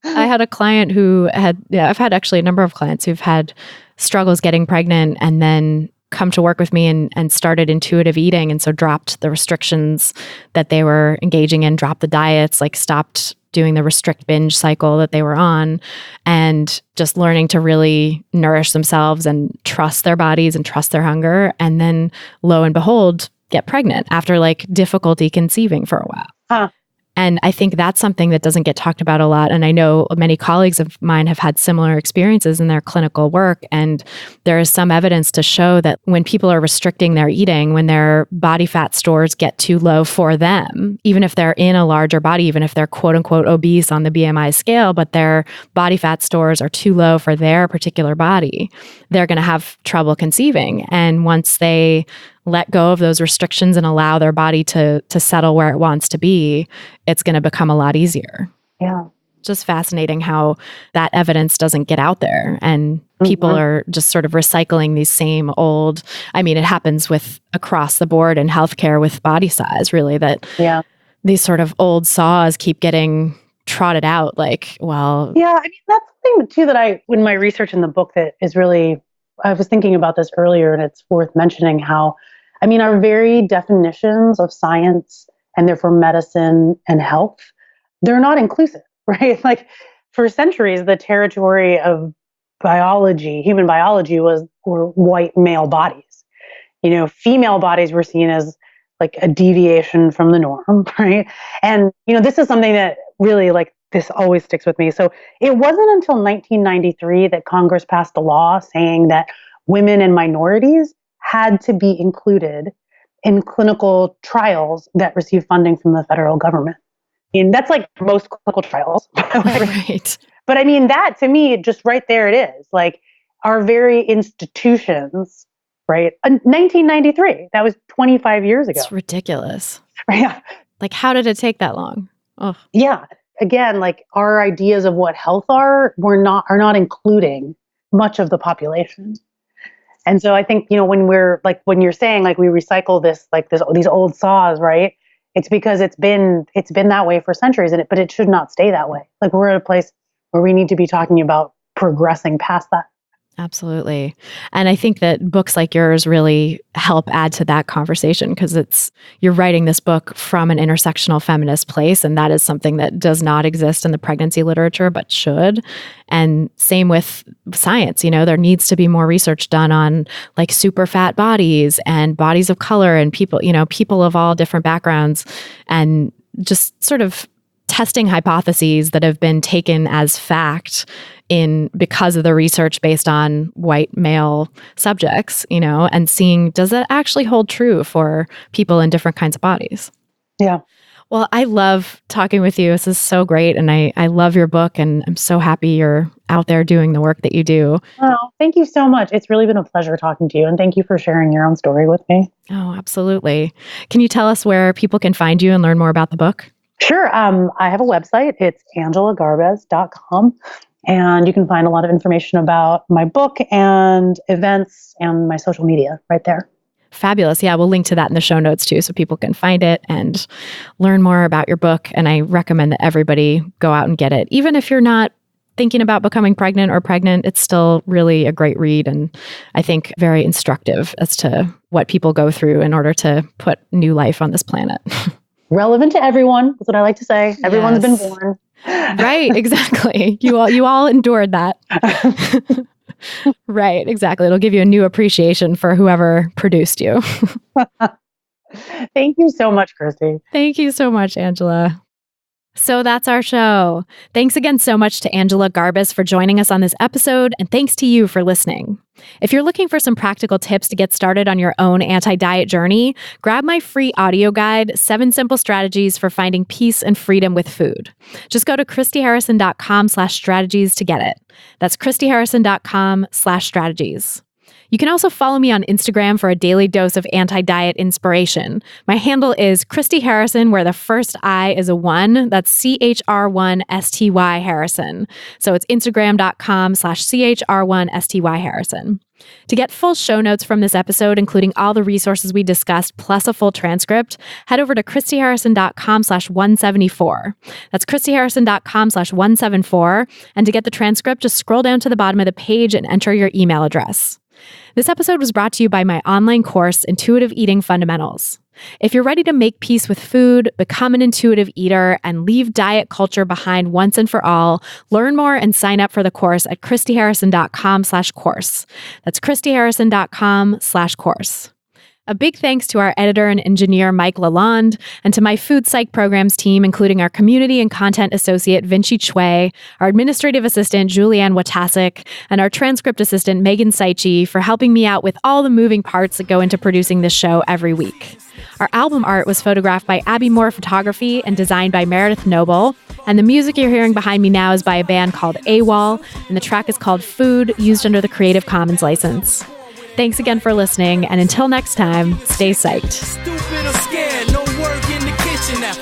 I had a client I've had actually a number of clients who've had struggles getting pregnant, and then come to work with me and started intuitive eating. And so dropped the restrictions that they were engaging in, dropped the diets, like stopped doing the restrict binge cycle that they were on, and just learning to really nourish themselves and trust their bodies and trust their hunger. And then lo and behold, get pregnant after like difficulty conceiving for a while. Huh. And I think that's something that doesn't get talked about a lot. And I know many colleagues of mine have had similar experiences in their clinical work. And there is some evidence to show that when people are restricting their eating, when their body fat stores get too low for them, even if they're in a larger body, even if they're quote unquote obese on the BMI scale, but their body fat stores are too low for their particular body, they're going to have trouble conceiving. And once they let go of those restrictions and allow their body to settle where it wants to be, it's going to become a lot easier. Yeah. Just fascinating how that evidence doesn't get out there, and people are just sort of recycling these same old, it happens with across the board in healthcare with body size, really, that these sort of old saws keep getting trotted out like, well. Yeah. That's something too that when my research in the book that is really, I was thinking about this earlier, and it's worth mentioning how, our very definitions of science and therefore medicine and health, they're not inclusive, right? Like, for centuries, the territory of biology, human biology, were white male bodies. Female bodies were seen as like a deviation from the norm, right? And, this is something that really, like, this always sticks with me. So it wasn't until 1993 that Congress passed a law saying that women and minorities had to be included in clinical trials that receive funding from the federal government. And that's like most clinical trials. Right. But that to me, just right there it is. Like, our very institutions, right? 1993, that was 25 years ago. It's ridiculous. Yeah. Like, how did it take that long? Oh. Yeah. Again, like, our ideas of what health are not including much of the population. And so I think, when you're saying like we recycle these old saws, right? It's because it's been that way for centuries, but it should not stay that way. Like, we're at a place where we need to be talking about progressing past that. Absolutely. And I think that books like yours really help add to that conversation, because you're writing this book from an intersectional feminist place, and that is something that does not exist in the pregnancy literature, but should. And same with science, there needs to be more research done on like super fat bodies and bodies of color and people, people of all different backgrounds, and just sort of testing hypotheses that have been taken as fact because of the research based on white male subjects, and seeing, does that actually hold true for people in different kinds of bodies? Yeah. Well, I love talking with you. This is so great. And I love your book, and I'm so happy you're out there doing the work that you do. Oh, thank you so much. It's really been a pleasure talking to you. And thank you for sharing your own story with me. Oh, absolutely. Can you tell us where people can find you and learn more about the book? Sure. I have a website. It's angelagarbes.com. And you can find a lot of information about my book and events and my social media right there. Fabulous. Yeah, we'll link to that in the show notes too, so people can find it and learn more about your book. And I recommend that everybody go out and get it. Even if you're not thinking about becoming pregnant, it's still really a great read, and I think very instructive as to what people go through in order to put new life on this planet. Relevant to everyone. That's what I like to say. Everyone's been born. Right, exactly. You all endured that. Right, exactly. It'll give you a new appreciation for whoever produced you. Thank you so much, Christy. Thank you so much, Angela. So that's our show. Thanks again so much to Angela Garbes for joining us on this episode, and thanks to you for listening. If you're looking for some practical tips to get started on your own anti-diet journey, grab my free audio guide, 7 Simple Strategies for Finding Peace and Freedom with Food. Just go to christyharrison.com/strategies to get it. That's christyharrison.com/strategies. You can also follow me on Instagram for a daily dose of anti-diet inspiration. My handle is Christy Harrison, where the first I is a 1. That's CHR1STY Harrison. So it's Instagram.com/CHR1STY Harrison. To get full show notes from this episode, including all the resources we discussed, plus a full transcript, head over to christyharrison.com/174. That's christyharrison.com/174. And to get the transcript, just scroll down to the bottom of the page and enter your email address. This episode was brought to you by my online course, Intuitive Eating Fundamentals. If you're ready to make peace with food, become an intuitive eater, and leave diet culture behind once and for all, learn more and sign up for the course at christyharrison.com/course. That's christyharrison.com/course. A big thanks to our editor and engineer, Mike Lalonde, and to my Food Psych programs team, including our community and content associate, Vinci Chue, our administrative assistant, Julianne Watasik, and our transcript assistant, Megan Saichi, for helping me out with all the moving parts that go into producing this show every week. Our album art was photographed by Abby Moore Photography and designed by Meredith Noble. And the music you're hearing behind me now is by a band called AWOL, and the track is called Food, used under the Creative Commons license. Thanks again for listening, and until next time, stay psyched. Stupid or scared, no work in the kitchen now.